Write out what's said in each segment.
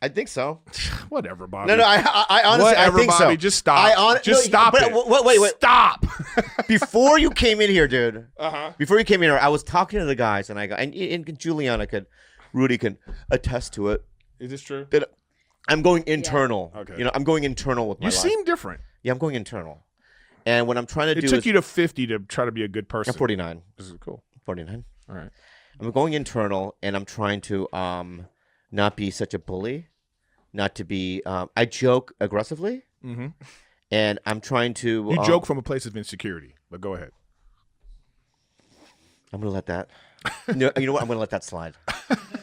I think so. Whatever, Bobby. No, I honestly, Whatever, I think Bobby. so. Just stop. Stop it. Wait. Stop. Before you came in here, dude. Uh-huh. Before you came in here, I was talking to the guys, and Rudy can attest to it. Is this true? That I'm going internal. Yeah. Okay. You know, I'm going internal with my life. You seem different. Yeah, I'm going internal. And what I'm trying to do It took you to 50 to try to be a good person. I'm 49. This is cool. 49. All right. I'm going internal, and I'm trying to not be such a bully, not to be. I joke aggressively, and I'm trying to. You joke from a place of insecurity, but go ahead. I'm gonna let that. No, you know what? I'm gonna let that slide.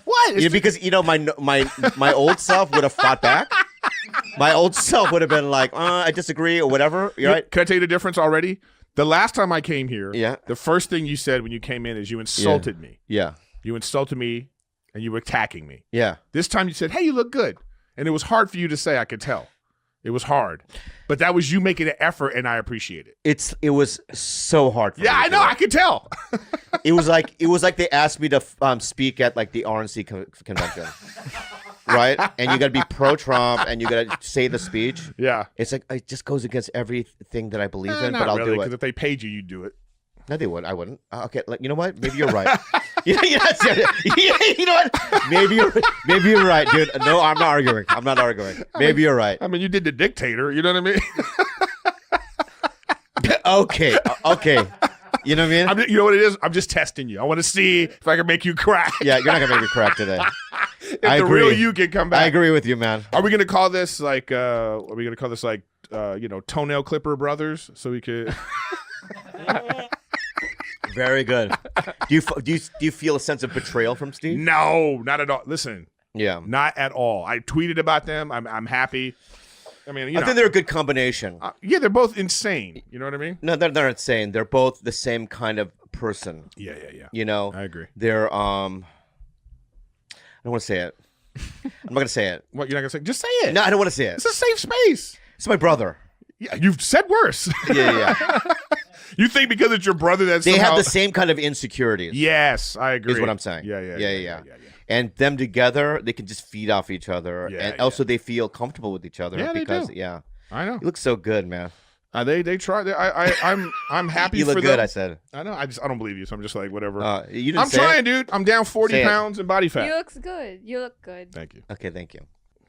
What? Because my old self would have fought back. My old self would have been like, I disagree or whatever. You're right. Can I tell you the difference already? The last time I came here, yeah. The first thing you said when you came in is you insulted me. Yeah. You insulted me, and you were attacking me. Yeah. This time you said, hey, you look good. And it was hard for you to say, I could tell. It was hard. But that was you making an effort, and I appreciate it. It was so hard for me. Yeah, I know. I could tell. It was like they asked me to speak at like the RNC convention. Right? And you got to be pro-Trump, and you got to say the speech. Yeah. It's like, it just goes against everything that I believe in, not but I'll really, do it. because if they paid you, you'd do it. No, they would. I wouldn't. Okay, you know what? Maybe you're right. You know what? Maybe you're right, dude. No, I'm not arguing. Maybe you're right. I mean, you did the dictator. You know what I mean? Okay. You know what I mean? You know what it is? I'm just testing you. I want to see if I can make you crack. Yeah, you're not gonna make me crack today. If the real you can come back. I agree with you, man. Are we gonna call this like? Toenail clipper brothers? So we could. Very good. Do you feel a sense of betrayal from Steve? No, not at all. Listen. Yeah. Not at all. I tweeted about them. I'm happy. I mean, I think they're a good combination. Yeah, they're both insane. You know what I mean? No, they're not insane. They're both the same kind of person. Yeah. You know, I agree. They're I don't want to say it. I'm not gonna say it. What, you're not gonna say? Just say it. No, I don't want to say it. It's a safe space. It's my brother. Yeah, you've said worse. Yeah. You think because it's your brother that they have the same kind of insecurities? Yes, I agree. Is what I'm saying. Yeah. And them together, they can just feed off each other, and also they feel comfortable with each other. Yeah, because they do. Yeah, I know. You look so good, man. They try. I'm happy. You for look them. good. I said. I know. I don't believe you, so I'm just like whatever. You didn't I'm say trying, it? dude. I'm down 40 pounds in body fat. You look good. Thank you. Okay, thank you.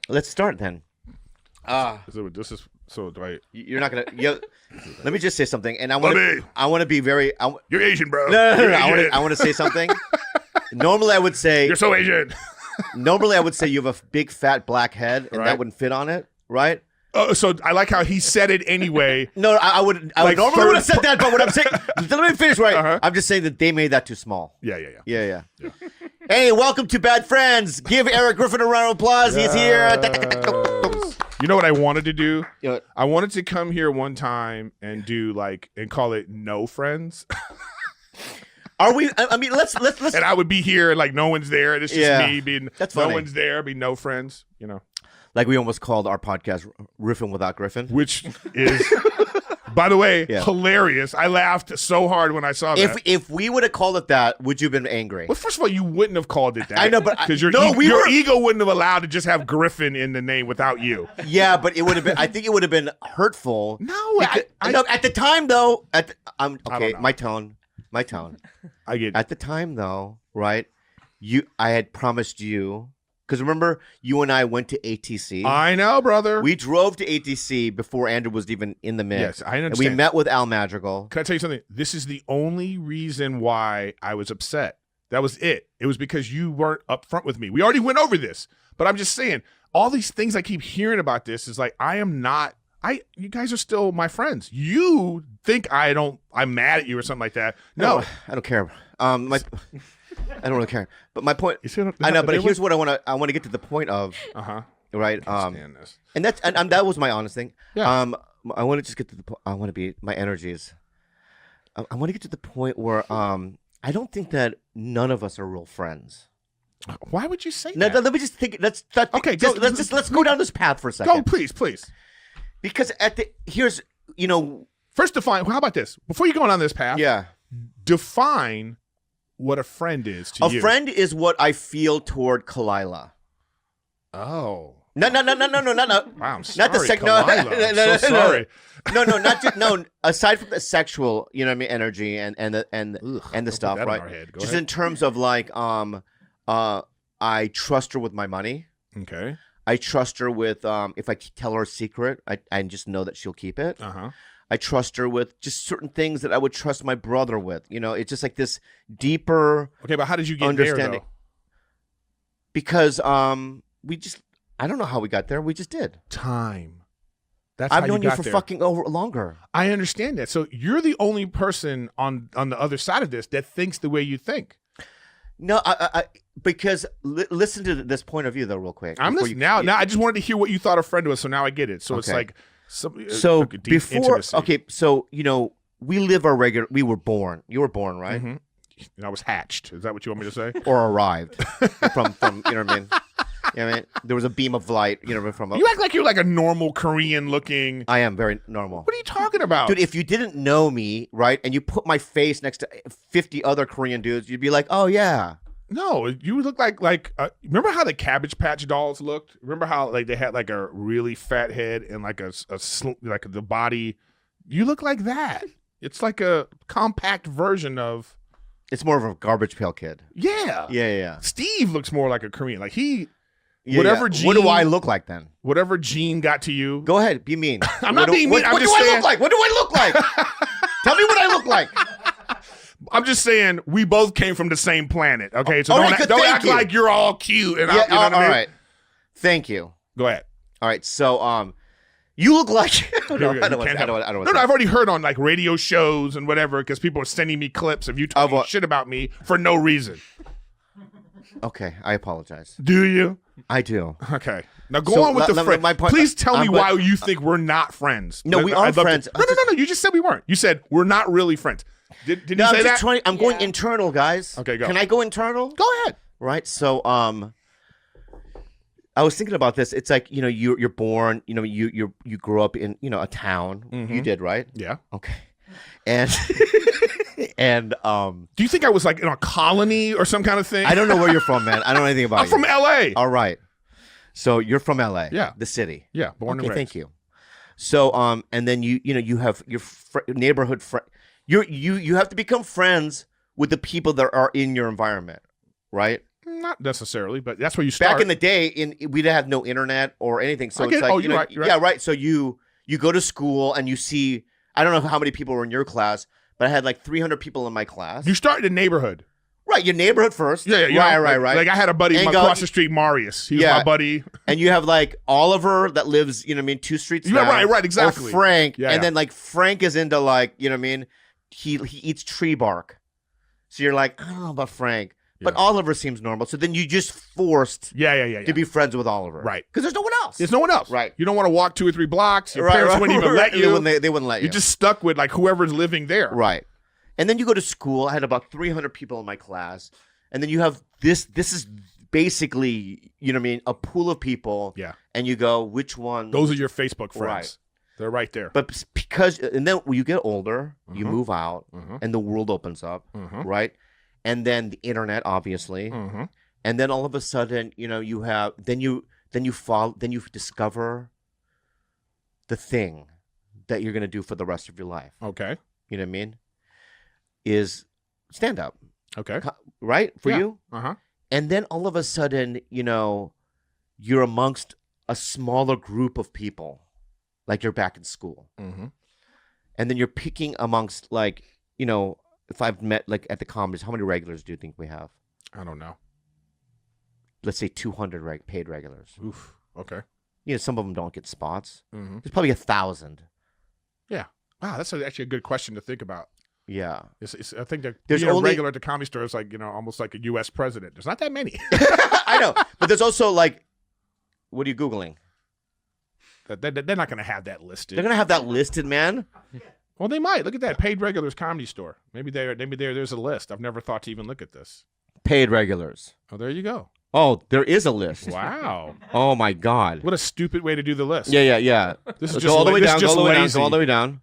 Let's start then. This is so. Do I? You're not gonna. Let me just say something, and I want to be very. You're Asian, bro. No. I want to say something. Normally, I would say you're so Asian. Normally, I would say you have a big fat black head, and that wouldn't fit on it, right? So I like how he said it anyway. No, I would normally would have said that, but what I'm saying, let me finish. Right, I'm just saying that they made that too small. Yeah. Hey, welcome to Bad Friends. Give Erik Griffin a round of applause. He's here. You know what I wanted to do? Yeah. I wanted to come here one time and do and call it No Friends. Are we? I mean, let's. And I would be here like no one's there, and it's just me being. That's funny. No one's there, be no friends. You know. Like we almost called our podcast "Riffing Without Griffin," which is, by the way, hilarious. I laughed so hard when I saw that. If we would have called it that, would you have been angry? Well, first of all, you wouldn't have called it that. I know, but because your ego wouldn't have allowed to just have Griffin in the name without you. Yeah, but it would have been. I think it would have been hurtful. No, I know. At the time, though, okay. My tone. I get. At the time, though, right? I had promised you. Because remember, you and I went to ATC. I know, brother. We drove to ATC before Andrew was even in the mix. Yes, I understand. And we met with Al Madrigal. Can I tell you something? This is the only reason why I was upset. That was it. It was because you weren't upfront with me. We already went over this. But I'm just saying, all these things I keep hearing about this is like, I am not. You guys are still my friends. You think I'm mad at you or something like that. No. I don't care. I don't really care. But my point, I know. But here's what I want to get to the point of. Right. And that was my honest thing. Yeah. I want to just get to the point. I want to be my energies. I want to get to the point where I don't think that none of us are real friends. Why would you say that? Let me just think. Let's go down this path for a second. Go, please. Because first define. How about this? Before you go on this path, define what a friend is to you. A friend is what I feel toward Kalila. Oh. No. Wow, I'm sorry, Not the no, I'm so sorry. No, not just no. Aside from the sexual, you know what I mean, energy and the stuff, right? Go just ahead. in terms of like, I trust her with my money. Okay. I trust her with if I tell her a secret, I just know that she'll keep it. I trust her with just certain things that I would trust my brother with. You know, it's just like this deeper. Okay, but how did you get understanding? there, though? Because I don't know how we got there. We just did. Time. That's I've how known you you got for there. fucking longer. I understand that. So you're the only person on the other side of this that thinks the way you think. No, I because listen to this point of view though, real quick. I'm listening now. Now I just wanted to hear what you thought a friend was, so now I get it. So it's like so like a deep before. intimacy. Okay, so you know we live our regular. We were born. You were born, right? Mm-hmm. And I was hatched. Is that what you want me to say? Or arrived from you know what I mean. You know what I mean? There was a beam of light, you know, from. You act like you're like a normal Korean looking. I am very normal. What are you talking about, dude? If you didn't know me, right, and you put my face next to 50 other Korean dudes, you'd be like, oh yeah. No, you look like remember how the Cabbage Patch Dolls looked? Remember how like they had like a really fat head and like like the body? You look like that. It's like a compact version of. It's more of a garbage pail kid. Yeah. Steve looks more like a Korean. Like he. Yeah, whatever gene. What do I look like then? Whatever gene got to you. Go ahead, be mean. I'm not being mean. What do I look like? What do I look like? Tell me what I look like. I'm just saying we both came from the same planet. Okay, so don't act like you're all cute. And yeah, you know what I mean? All right. Thank you. Go ahead. All right. So you look like. I don't No, I've already heard on like radio shows and whatever because people are sending me clips of you talking shit about me for no reason. Okay, I apologize. Do you? I do. Okay. Now go on with the friend. Please tell me why you think we're not friends. No, we are friends. No. You just said we weren't. You said we're not really friends. Did you say that? I'm going internal, guys. Okay, go. Can I go internal? Go ahead. Right. So I was thinking about this. It's like, you know, you're born, you know, you grew up in, you know, a town. Mm-hmm. You did, right? Yeah. Okay. And and do you think I was like in a colony or some kind of thing? I don't know where you're from, man. I don't know anything about I'm from LA. All right. So you're from LA. Yeah. The city. Yeah, born and raised. Thank you. So and then you have your neighborhood friend. You have to become friends with the people that are in your environment, right? Not necessarily, but that's where you start. Back in the day, we didn't have no internet or anything, so it's like, you're right. Yeah, right. So you go to school and you see. I don't know how many people were in your class, but I had like 300 people in my class. You start in the neighborhood. Right, your neighborhood first. Yeah. Right. Like I had a buddy across the street, Marius. He was my buddy. And you have like Oliver that lives, you know what I mean, 2 streets down. Right, exactly. Or Frank. Yeah, and then like Frank is into like, you know what I mean, he eats tree bark. So you're like, I don't know about Frank. But Oliver seems normal. So then you just forced to be friends with Oliver. Right. Because there's no one else. There's no one else. Right. You don't want to walk 2 or 3 blocks. Your parents wouldn't even let you. They wouldn't let you. You're just stuck with like whoever's living there. Right. And then you go to school. I had about 300 people in my class. And then you have this is basically, you know what I mean, a pool of people. Yeah. And you go, which one? Those are your Facebook friends. Right. They're right there. But and then when you get older, you move out and the world opens up, right? And then the internet, obviously. And then all of a sudden, you know, you have, then you discover the thing that you're going to do for the rest of your life. Okay. You know what I mean? Is stand up. Okay. Right? For you? Uh-huh. And then all of a sudden, you know, you're amongst a smaller group of people. Like you're back in school. And then you're picking amongst like, you know, if I've met like at the comedies, how many regulars do you think we have? I don't know. Let's say 200 paid regulars. Oof. Okay. You know, some of them don't get spots. There's probably 1,000. Yeah. Wow, that's actually a good question to think about. Yeah. I think that there's being only a regular at the Comedy Store is like, you know, almost like a U.S. president. There's not that many. I know. But there's also like, what are you Googling? They're not going to have that listed. They're going to have that listed, man. Well, they might. Look at that. Paid regulars Comedy Store. Maybe there's a list. I've never thought to even look at this. Paid regulars. Oh, there you go. Oh, there is a list. Wow. Oh, my God. What a stupid way to do the list. Yeah. This is go just all the way down, go all the way down.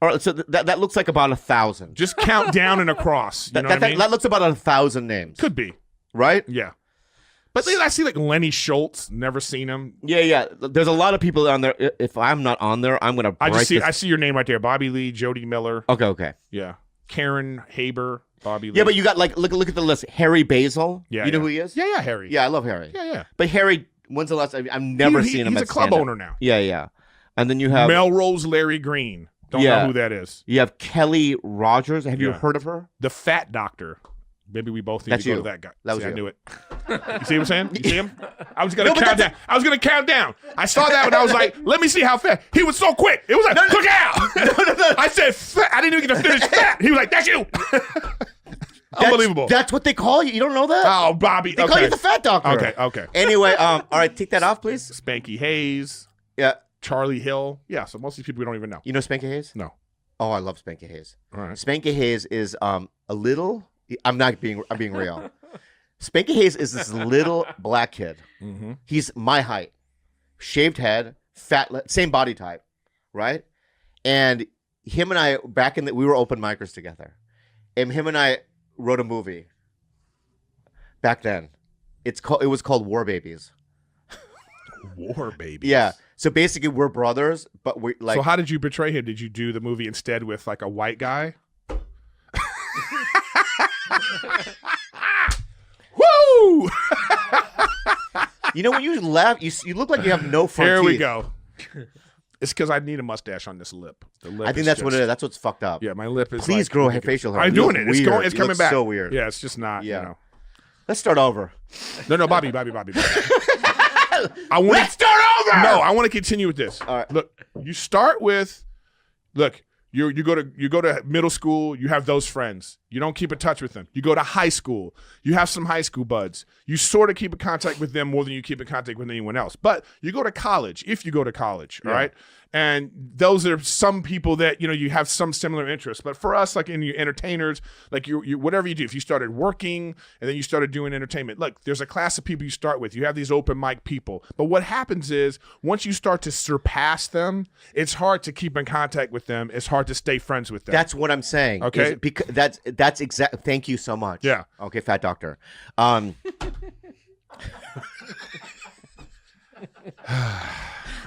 All right, so that looks like about 1,000. Just count down and across. You know what I mean? That looks about 1,000 names. Could be. Right? Yeah. But then I see like Lenny Schultz. Never seen him. Yeah. There's a lot of people on there. If I'm not on there, I'm gonna. I see your name right there. Bobby Lee, Jody Miller. Okay. Yeah. Karen Haber, Bobby Lee. Yeah, but you got like look at the list. Harry Basil. Yeah. You know who he is? Yeah, Harry. Yeah, I love Harry. Yeah. But Harry, when's the last time? I've never seen him. He's a club owner now. Yeah. And then you have Melrose Larry Green. Don't know who that is. You have Kelly Rogers. Have you heard of her? The Fat Doctor. Maybe we both need to go to that guy. That was I you. knew it. You see what I'm saying? You see him? I was gonna count down. I was gonna count down. I saw that and I was like, let me see how fast. He was so quick. It was like, look out! No. I said fat. I didn't even get to finish fat. He was like, that's you. Unbelievable. That's what they call you. You don't know that? Oh, Bobby. They call you the Fat Doctor. Okay. Anyway, all right, take that off, please. Spanky Hayes. Yeah. Charlie Hill. Yeah, so most of these people we don't even know. You know Spanky Hayes? No. Oh, I love Spanky Hayes. All right. Spanky Hayes is a little. I'm being real. Spanky Hayes is this little black kid. Mm-hmm. He's my height, shaved head, fat, same body type, right? And him and I we were open micers together, and him and I wrote a movie. Back then, it was called War Babies. War Babies. Yeah. So basically, we're brothers, but we like. So how did you portray him? Did you do the movie instead with like a white guy? Woo! You know when you laugh, you look like you have no front Here teeth. we go. It's because I need a mustache on this lip. The lip I think that's what it is. That's what's fucked up. Yeah, my lip is. Please like, grow facial hair. I'm doing it. It's Weird. It's coming back. So weird. Yeah, it's just not. Yeah. You know. Let's start over. No, Bobby. Let's start over. No, I want to continue with this. All right. Look, you start with. Look, you go to middle school. You have those friends. You don't keep in touch with them. You go to high school. You have some high school buds. You sort of keep in contact with them more than you keep in contact with anyone else. But you go to college, if you go to college, all right? And those are some people that, you have some similar interests. But for us, like in your entertainers, like you whatever you do, if you started working and then you started doing entertainment, look, there's a class of people you start with. You have these open mic people. But what happens is once you start to surpass them, it's hard to keep in contact with them. It's hard to stay friends with them. That's what I'm saying. Okay. Because that's exact. Thank you so much. Yeah. Okay, Fat Doctor.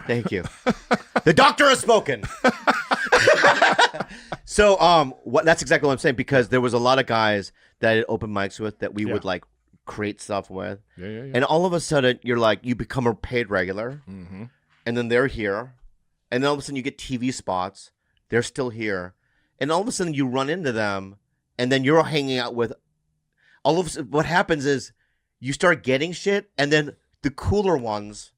Thank you. The doctor has spoken. So, that's exactly what I'm saying, because there was a lot of guys that I had open mics with that we would like create stuff with. Yeah. And all of a sudden, you're like, you become a paid regular, Mm-hmm. and then they're here, and then all of a sudden you get TV spots. They're still here, and all of a sudden you run into them, and then you're hanging out with. All of a sudden, what happens is you start getting shit, and then the cooler ones,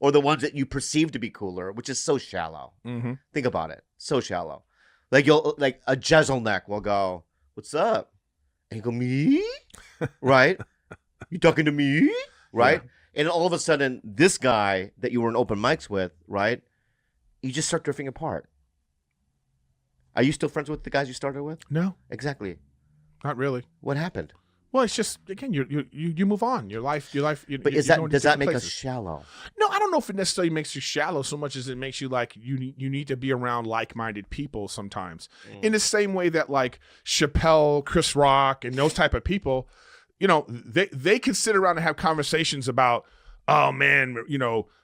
or the ones that you perceive to be cooler, which is so shallow. Mm-hmm. Think about it, so shallow. Like a Jezelneck will go, "What's up?" And you go, "Me?" Right? You talking to me? Right? Yeah. And all of a sudden, this guy that you were in open mics with, right? You just start drifting apart. Are you still friends with the guys you started with? No, Exactly. not really. What happened? Well, it's just again, you move on. Your life. But does that make us shallow? No, I don't know if it necessarily makes you shallow so much as it makes you like you need to be around like-minded people sometimes. In the same way that like Chappelle, Chris Rock, and those type of people, they can sit around and have conversations about, oh man,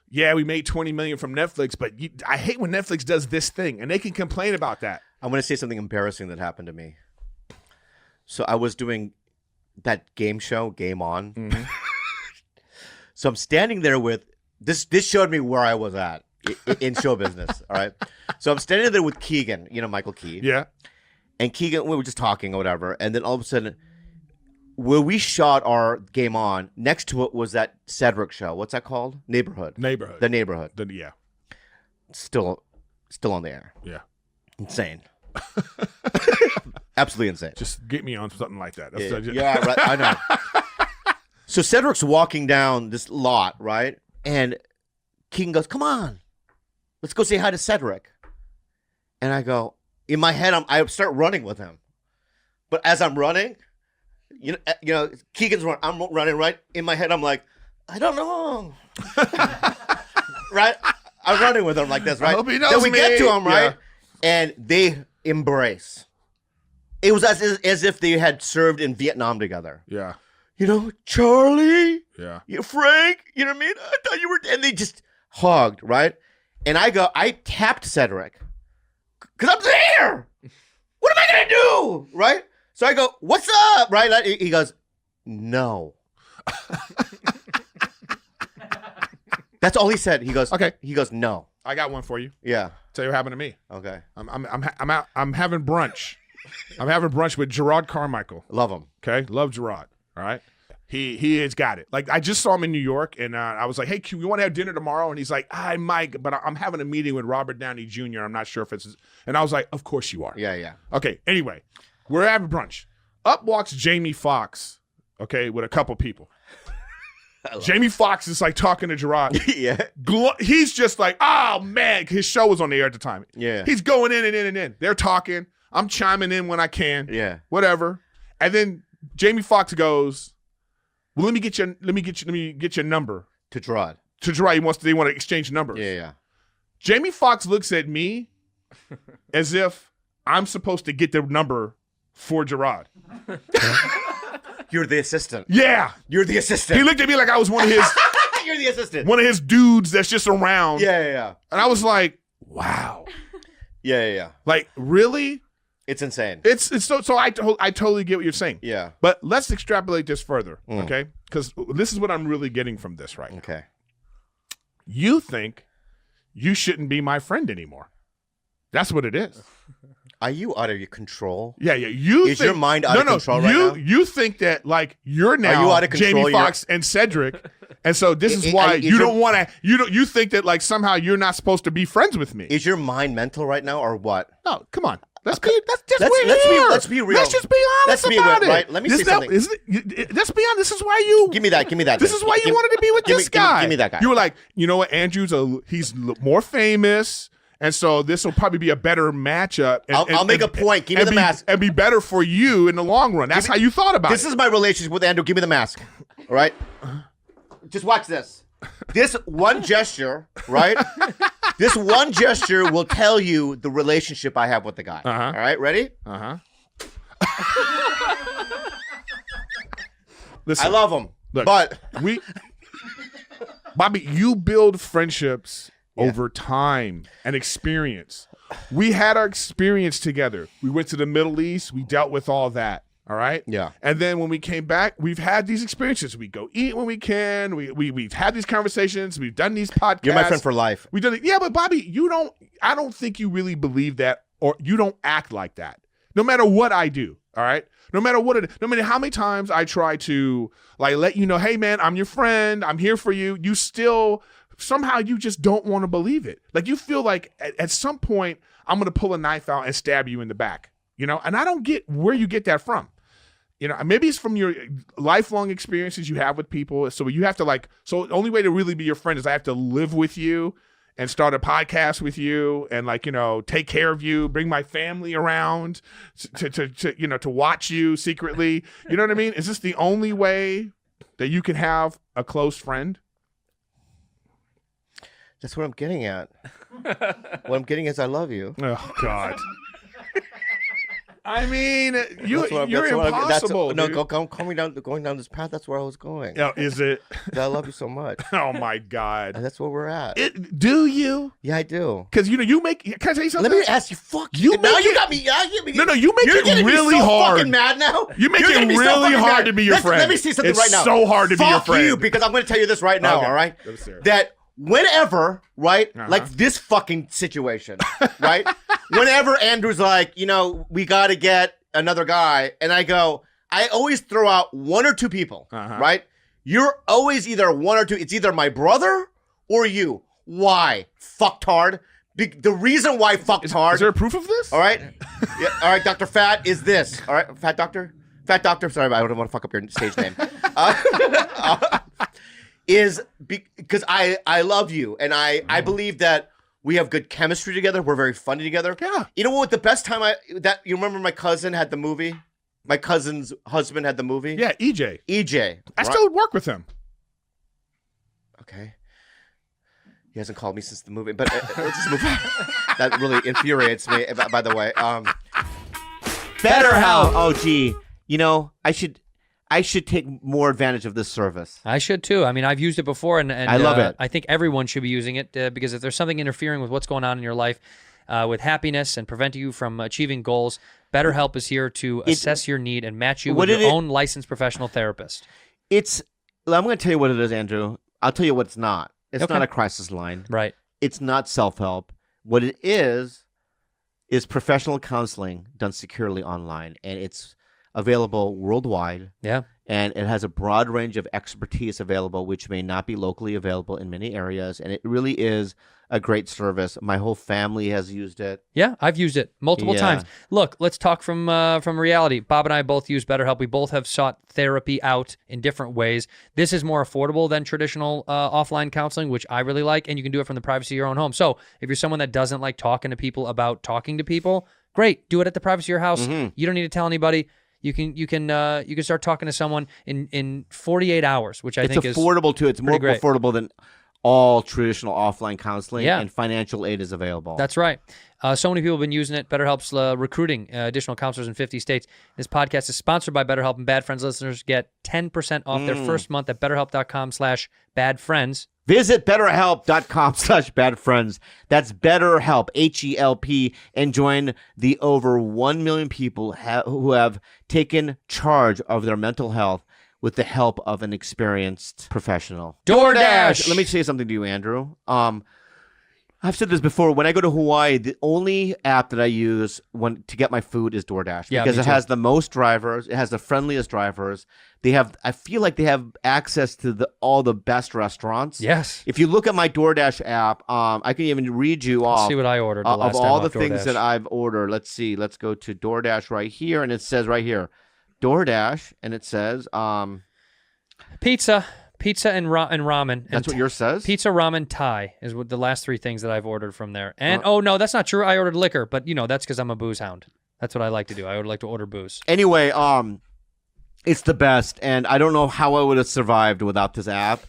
yeah, we made $20 million from Netflix, but I hate when Netflix does this thing, and they can complain about that. I'm going to say something embarrassing that happened to me. So I was doing that game show, Game On. Mm-hmm. So I'm standing there with this. This showed me where I was at in show business. All right. So I'm standing there with Keegan, Michael Key. Yeah. And Keegan, we were just talking or whatever, and then all of a sudden, where we shot our Game On, next to it was that Cedric show. What's that called? Neighborhood. The Neighborhood. Yeah. Still on the air. Yeah. Insane. Absolutely insane. Just get me on something like that. Yeah, right. I know. So Cedric's walking down this lot, right? And Keegan goes, "Come on, let's go say hi to Cedric." And I go, in my head, I start running with him. But as I'm running, Keegan's running. I'm running, right? In my head, I'm like, I don't know. Right? I'm running with him like this, right? I hope he knows then we me. get to him, right? Yeah. And they embrace. It was as if they had served in Vietnam together. Yeah. Charlie, Yeah. Frank, you know what I mean? I thought you were, and they just hugged, right? And I tapped Cedric because I'm there. What am I gonna do, right? So I go, what's up, right? He goes, no. That's all he said. He goes, okay. He goes, no. I got one for you. Yeah. Tell you what happened to me. Okay. I'm having brunch. I'm having brunch with Gerard Carmichael. Love him. Okay, love Gerard. All right, he has got it. Like I just saw him in New York, and I was like, "Hey, Q, you want to have dinner tomorrow?" And he's like, "I might, but I'm having a meeting with Robert Downey Jr. I'm not sure if it's." And I was like, "Of course you are." Yeah. Okay. Anyway, we're having brunch. Up walks Jamie Foxx. Okay, with a couple people. Jamie Foxx is like talking to Gerard. Yeah. He's just like, oh man, his show was on the air at the time. Yeah. He's going in and in and in. They're talking. I'm chiming in when I can. Yeah. Whatever. And then Jamie Foxx goes, well, let me get your number. To Gerard. To Gerard. They want to exchange numbers. Yeah. Jamie Foxx looks at me as if I'm supposed to get the number for Gerard. You're the assistant. Yeah. You're the assistant. He looked at me like I was one of his You're the assistant. one of his dudes that's just around. Yeah. And I was like, wow. Yeah. Like, really? It's insane. It's so I totally get what you're saying. Yeah. But let's extrapolate this further, okay? Because this is what I'm really getting from this right now. Okay. You think you shouldn't be my friend anymore. That's what it is. Are you out of your control? Yeah. Is your mind out of control right now? You think that like you're now you out of control? Jamie Foxx and Cedric, and so this is why you don't want to. You think that like somehow you're not supposed to be friends with me. Is your mind mental right now or what? No, come on. Let's be real. Let's just be honest about it. Right? Let me say something. Let's be honest. This is why you give me that. This is why you wanted to be with this guy. Give me that guy. You were like, you know what? He's more famous. And so this will probably be a better matchup. I'll make a point. Give me the mask. And be better for you in the long run. That's how you thought about it. This is my relationship with Andrew. Give me the mask. All right? Just watch this. This one gesture, right? This one gesture will tell you the relationship I have with the guy. Uh-huh. All right? Ready? Uh-huh. Listen, I love him. Look, but Bobby, you build friendships over time and experience. We had our experience together. We went to the Middle East. We dealt with all that. All right? Yeah. And then when we came back, we've had these experiences. We go eat when we can. We've had these conversations. We've done these podcasts. You're my friend for life. We've done it. Yeah, but Bobby, I don't think you really believe that, or you don't act like that. No matter what I do. All right? No matter how many times I try to like let you know, hey man, I'm your friend. I'm here for you. You still somehow you just don't want to believe it. Like you feel like at some point I'm going to pull a knife out and stab you in the back, and I don't get where you get that from. Maybe it's from your lifelong experiences you have with people. So you have to so the only way to really be your friend is I have to live with you and start a podcast with you and take care of you, bring my family around to watch you secretly. You know what I mean? Is this the only way that you can have a close friend? That's what I'm getting at. What I'm getting is I love you. Oh, God. I mean, you're impossible. Going down this path. That's where I was going. Is it? I love you so much. Oh my God. And that's where we're at. Do you? Yeah, I do. Because you make. Can I tell you something? Let me ask you. Fuck you. Now you got me. No, you make it really hard. Fucking mad now. You make it really hard to be your friend. Let me see something right now. It's so hard to be your friend. Fuck you, because I'm going to tell you this right now. Okay. All right. That. Whenever, right, like this fucking situation, right? Whenever Andrew's like, we got to get another guy, and I always throw out one or two people, right? You're always either one or two. It's either my brother or you. Why? Fucktard. The reason why fucktard. Is there proof of this? All right. Yeah, all right, Dr. Fat is this. All right, Fat Doctor? Fat Doctor. Sorry, I don't want to fuck up your stage name. Is because I love you, and I believe that we have good chemistry together. We're very funny together. Yeah. You know what? The best time you remember my cousin had the movie? My cousin's husband had the movie? Yeah, EJ. I still work with him. Okay. He hasn't called me since the movie, but let's just move on. That really infuriates me, by the way. BetterHelp. Oh, gee. I should take more advantage of this service. I should too. I mean, I've used it before, and I love it. I think everyone should be using it because if there's something interfering with what's going on in your life, with happiness and preventing you from achieving goals, BetterHelp is here to assess your need and match you with your own licensed professional therapist. I'm going to tell you what it is, Andrew. I'll tell you what it's not. It's not a crisis line. Right. It's not self-help. What it is professional counseling done securely online, and it's available worldwide. Yeah. And it has a broad range of expertise available, which may not be locally available in many areas. And it really is a great service. My whole family has used it. Yeah, I've used it multiple times. Look, let's talk from reality. Bob and I both use BetterHelp. We both have sought therapy out in different ways. This is more affordable than traditional offline counseling, which I really like, and you can do it from the privacy of your own home. So if you're someone that doesn't like talking to people about talking to people, great. Do it at the privacy of your house. Mm-hmm. You don't need to tell anybody. You can start talking to someone in 48 hours, which I think is affordable too. It's more great. affordable than all traditional offline counseling, Yeah. and financial aid is available. That's right. So many people have been using it. BetterHelp's recruiting additional counselors in 50 states. This podcast is sponsored by BetterHelp, and Bad Friends listeners get 10% off their first month at BetterHelp.com/badfriends. Visit BetterHelp.com/badfriends. That's BetterHelp, HELP, and join the over 1 million people who have taken charge of their mental health with the help of an experienced professional. DoorDash! Let me say something to you, Andrew. I've said this before. When I go to Hawaii, the only app that I use to get my food is DoorDash, because it has the most drivers. It has the friendliest drivers. I feel like they have access to all the best restaurants. Yes. If you look at my DoorDash app, I can even read you off. Let's see what I ordered of all the things DoorDash. that I've ordered. Let's see. Let's go to DoorDash right here, and it says right here, DoorDash, and it says Pizza and ramen. That's what yours says? Pizza, ramen, Thai is what the last three things that I've ordered from there. And oh no, that's not true. I ordered liquor, but that's because I'm a booze hound. That's what I like to do. I would like to order booze. Anyway, it's the best, and I don't know how I would have survived without this app.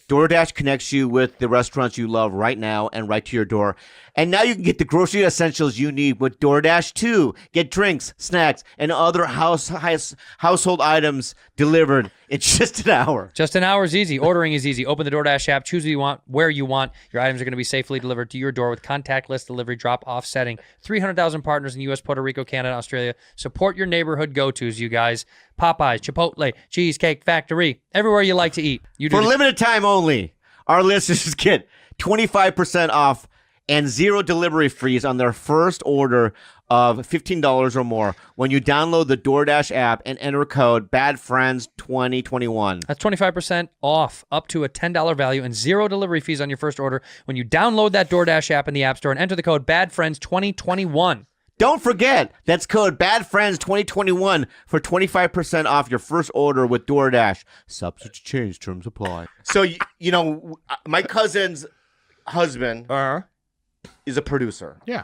DoorDash connects you with the restaurants you love right now and right to your door. And now you can get the grocery essentials you need with DoorDash too. Get drinks, snacks, and other household items delivered in just an hour. Just an hour is easy. Ordering is easy. Open the DoorDash app, choose what you want, where you want. Your items are going to be safely delivered to your door with contactless delivery drop-off setting. 300,000 partners in U.S., Puerto Rico, Canada, Australia. Support your neighborhood go-tos, you guys. Popeyes, Chipotle, Cheesecake Factory, everywhere you like to eat. For limited time only, our listeners get 25% off and 0 delivery fees on their first order of $15 or more when you download the DoorDash app and enter code BADFRIENDS2021. That's 25% off, up to a $10 value, and 0 delivery fees on your first order when you download that DoorDash app in the App Store and enter the code BADFRIENDS2021. Don't forget, that's code BADFRIENDS2021 for 25% off your first order with DoorDash. Substitute change, terms apply. So, my cousin's husband is a producer. Yeah.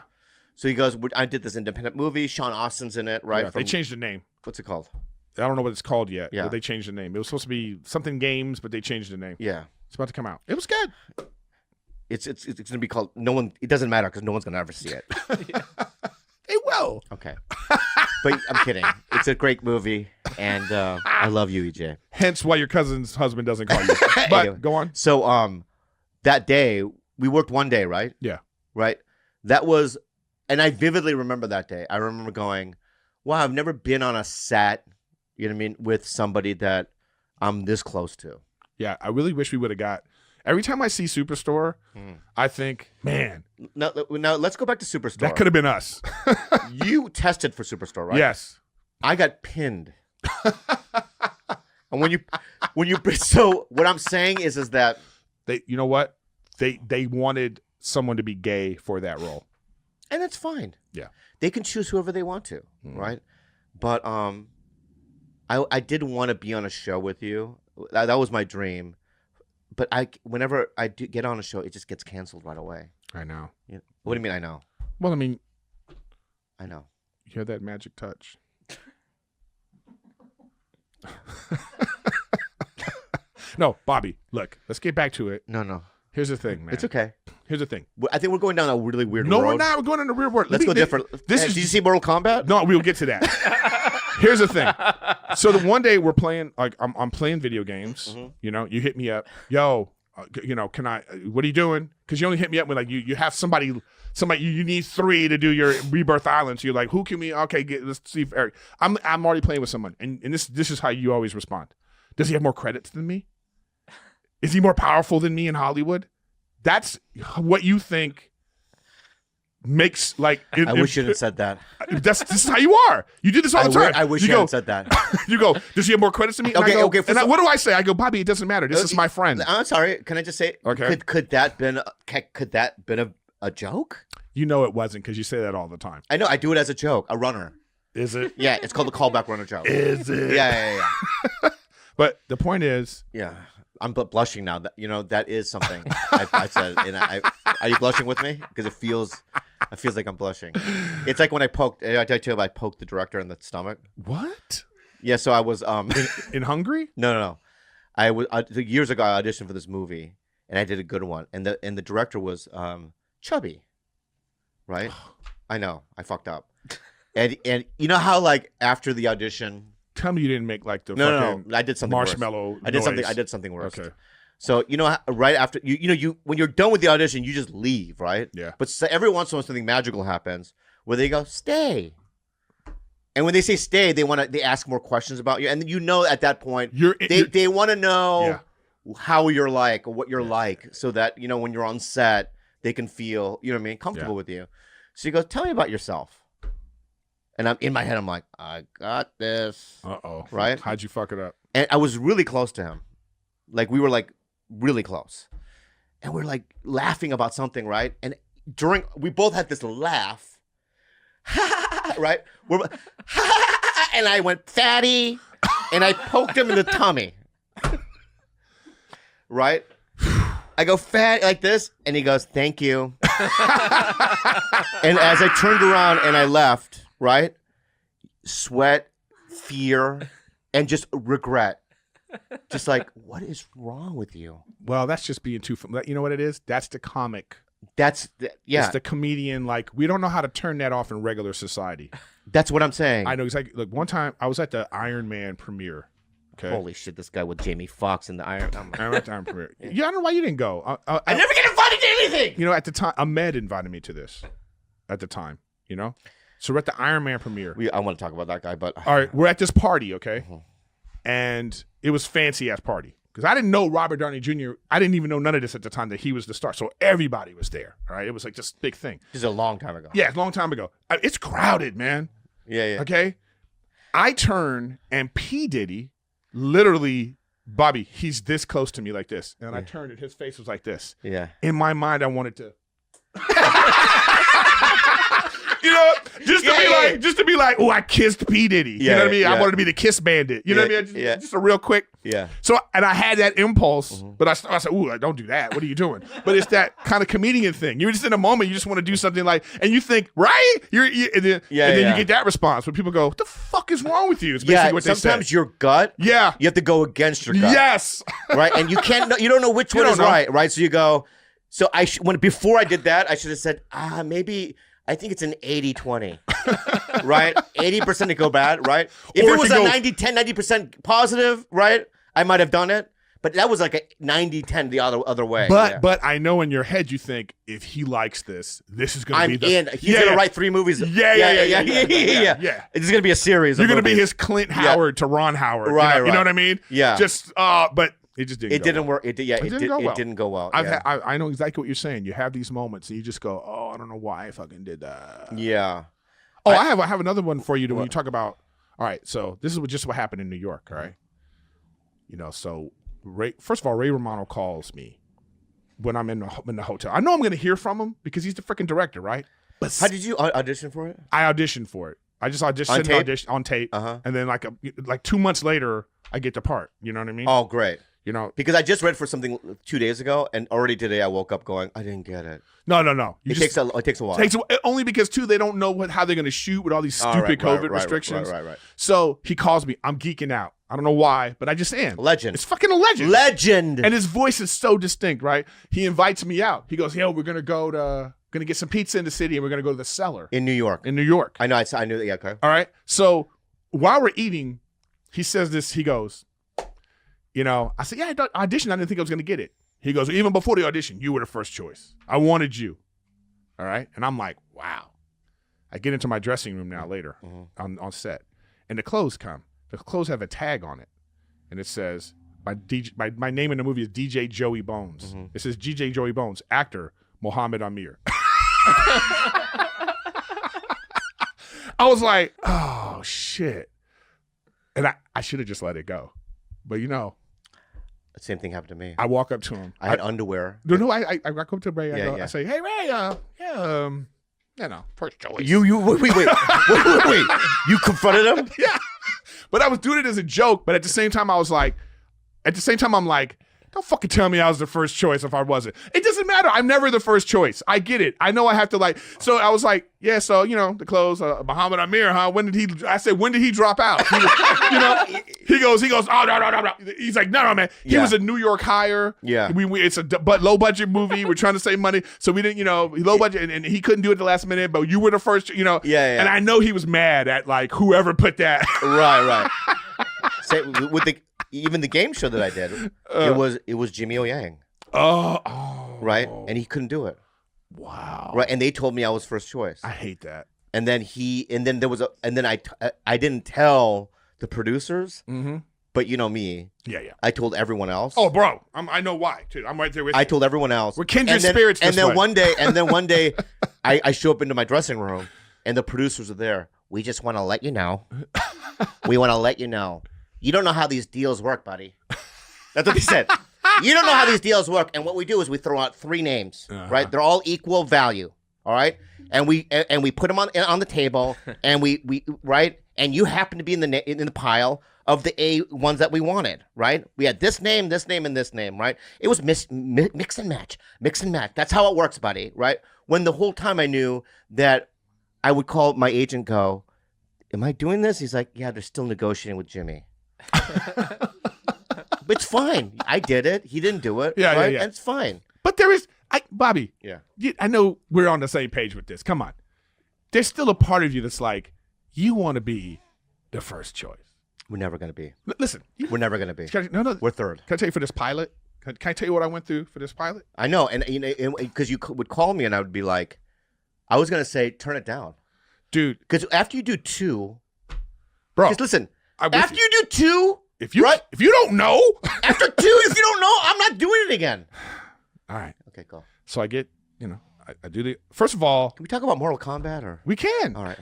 So he goes, I did this independent movie. Sean Austin's in it, right? Yeah, they changed the name. What's it called? I don't know what it's called yet. Yeah. But they changed the name. It was supposed to be something games, but they changed the name. Yeah. It's about to come out. It was good. It's going to be called it doesn't matter because no one's going to ever see it. They will. Okay. But I'm kidding. It's a great movie, and I love you, EJ. Hence why your cousin's husband doesn't call you. But Anyway. go on. So that day, we worked one day, right? Yeah. Right? That was, and I vividly remember that day. I remember going, wow, I've never been on a set, you know what I mean, with somebody that I'm this close to. Yeah, I really wish we would have got. Every time I see Superstore, I think, man. Now let's go back to Superstore. That could have been us. You tested for Superstore, right? Yes. I got pinned. And when you so what I'm saying is that you know what? They wanted someone to be gay for that role. And that's fine. Yeah. They can choose whoever they want to, right? But I did want to be on a show with you. That was my dream. But whenever I do get on a show, it just gets canceled right away. I know. Yeah. What do you mean I know? Well, I mean, I know. You hear that magic touch? No, Bobby, look, let's get back to it. No. Here's the thing, man. It's okay. Here's the thing. I think we're going down a really weird road. No, we're not. We're going in the weird world. Let's go different. Did you see Mortal Kombat? No, we'll get to that. Here's the thing. So the one day we're playing, like I'm playing video games. You know, you hit me up, yo. You know, can I? What are you doing? Because you only hit me up when like you have somebody you need 3 to do your Rebirth Island. So you're like, who can we? Okay, let's see if Erik. I'm already playing with someone, and this is how you always respond. Does he have more credits than me? Is he more powerful than me in Hollywood? That's what you think makes like. I wish you hadn't said that. This is how you are. You do this all the time. I wish you hadn't said that. You go, does he have more credits than me? And Okay, I go, okay. What do I say? I go, Bobby, it doesn't matter. This is my friend. I'm sorry. Can I just say? Okay. Could that been a joke? You know it wasn't because you say that all the time. I know. I do it as a joke. A runner. Is it? Yeah, it's called the callback runner joke. Is it? Yeah. But the point is, Yeah. I'm blushing now. That that is something I said. And are you blushing with me? Because it feels like I'm blushing. It's like when I poked the director in the stomach. what? Yeah. So I was In Hungary? No. I was years ago. I auditioned for this movie, and I did a good one. And the director was chubby, right? I know. I fucked up. And you know how like after the audition. Tell me you didn't make like the No. I did something marshmallow. Worse. I did something worse. Okay. So you know, right after you when you're done with the audition, you just leave, right? Yeah. But every once in a while, something magical happens where they go stay, and when they say stay, they ask more questions about you, and at that point they want to know how you're like or what you're like, so that when you're on set they can feel comfortable with you. So you go, tell me about yourself. And I'm in my head. I'm like, I got this. Right? How'd you fuck it up? And I was really close to him. Like we were like really close, and we're like laughing about something, right? And we both had this laugh, right? And I went fatty, and I poked him in the tummy, right? I go fat like this, and he goes, "Thank you." And as I turned around and I left. Right? Sweat, fear, and just regret. Just like, what is wrong with you? Well, that's just being too. You know what it is? That's the comic. It's the comedian. Like we don't know how to turn that off in regular society. That's what I'm saying. I know exactly. Look, one time I was at the Iron Man premiere. Okay. Holy shit! This guy with Jamie Foxx in the Iron. I went to Iron premiere. Yeah, I don't know why you didn't go. I never get invited to anything. You know, at the time, Ahmed invited me to this. At the time, So we're at the Iron Man premiere. I want to talk about that guy, but all right, we're at this party, okay, and it was fancy ass party because I didn't know Robert Downey Jr. I didn't even know none of this at the time that he was the star. So everybody was there. All right, it was like this big thing. This is a long time ago. Yeah, a long time ago. It's crowded, man. Yeah. Okay, I turn and P Diddy, literally, Bobby, he's this close to me like this, and I turned and his face was like this. Yeah. In my mind, I wanted to. Just to be like, oh, I kissed P. Diddy. You know what I mean? I wanted to be the kiss bandit. You know what I mean? Just a real quick. Yeah. So, and I had that impulse, but I said, ooh, don't do that. What are you doing? But it's that kind of comedian thing. You're just in a moment, you just want to do something like, and you think, right? And then you get that response when people go, what the fuck is wrong with you? It's basically what they say. Sometimes your gut, you have to go against your gut. Yes. Right? And you don't know which one is right? So you go, before I did that, I should have said, maybe I think it's an 80-20, right? 80% to go bad, right? If it was a 90% positive, right? I might have done it, but that was like a 90-10 the other way. But I know in your head you think if he likes this is going to be he's going to write 3 movies. Yeah. It's going to be a series. You're going to be his Clint Howard to Ron Howard. Right, you know what I mean? Yeah. Just but it just didn't. It didn't work. It didn't go well. I know exactly what you're saying. You have these moments, and you just go, "Oh, I don't know why I fucking did that." Yeah. Oh, I have another one for you. When you talk about, all right. So this is just what happened in New York. All right. So first of all, Ray Romano calls me when I'm in the hotel. I know I'm going to hear from him because he's the freaking director, right? But how did you audition for it? I auditioned for it. I just auditioned on tape, and then like 2 months later, I get the part. You know what I mean? Oh, great. Because I just read for something 2 days ago, and already today I woke up going, I didn't get it. No. It takes a while. Only because they don't know how they're going to shoot with all these stupid COVID restrictions. Right. So he calls me. I'm geeking out. I don't know why, but I just am. Legend. It's fucking a legend. Legend. And his voice is so distinct, right? He invites me out. He goes, we're going to going to get some pizza in the city, and we're going to go to the Cellar. In New York. In New York. I know. I knew that. Yeah, okay. All right. So while we're eating, he says this. He goes, you know, I said, yeah, I auditioned. I didn't think I was going to get it. He goes, even before the audition, you were the first choice. I wanted you. All right. And I'm like, wow. I get into my dressing room now later on set, and the clothes come. The clothes have a tag on it, and it says, my name in the movie is DJ Joey Bones. It says DJ Joey Bones, actor Mohammed Amir. I was like, oh, shit. And I should have just let it go. But, you know. The same thing happened to me. I walk up to him. I had underwear. No, I walk up to Ray. I say, hey, Ray, you know, first choice. Wait. You confronted him? Yeah. But I was doing it as a joke. But at the same time, I'm like, don't fucking tell me I was the first choice if I wasn't. It doesn't matter. I'm never the first choice. I get it. I know I have to like. So I was like, yeah. So you know, the clothes. Muhammad Amir, huh? I said, when did he drop out? He was, you know, he goes. Oh no. He's like, no, man. He was a New York hire. Yeah. It's a low budget movie. We're trying to save money, so we didn't. You know, low budget, and he couldn't do it the last minute. But you were the first. You know. Yeah. And I know he was mad at like whoever put that. Right. Say, with even the game show that I did, it was Jimmy O Yang. Oh, right, and he couldn't do it. Wow. Right, and they told me I was first choice. I hate that. And then I didn't tell the producers, but you know me. Yeah. I told everyone else. Oh, bro, I know why too. I'm right there with you. I told everyone else. We're kindred spirits. And then one day, I show up into my dressing room, and the producers are there. We just want to let you know. We want to let you know. You don't know how these deals work, buddy. That's what they said. You don't know how these deals work. And what we do is we throw out 3 names, right? They're all equal value, all right? And we put them on the table, and we right? And you happen to be in the pile of the A ones that we wanted, right? We had this name, and this name, right? It was mix and match. That's how it works, buddy, right? When the whole time I knew that I would call my agent, go, am I doing this? He's like, yeah, they're still negotiating with Jimmy. But it's fine. I did it. He didn't do it. Yeah. And it's fine. But there is, Bobby. Yeah. I know we're on the same page with this. Come on. There's still a part of you that's like, you want to be the first choice. We're never going to be. Listen. We're never going to be. No. We're third. Can I tell you for this pilot? Can I tell you what I went through for this pilot? I know. And you know, because you would call me and I would be like, I was going to say, turn it down. Dude. Because after you do 2, bro. Just listen. After you do 2, if you don't know, after 2, if you don't know, I'm not doing it again. All right. Okay, go. So I get, you know, I do the first of all. Can we talk about Mortal Kombat or? We can. All right.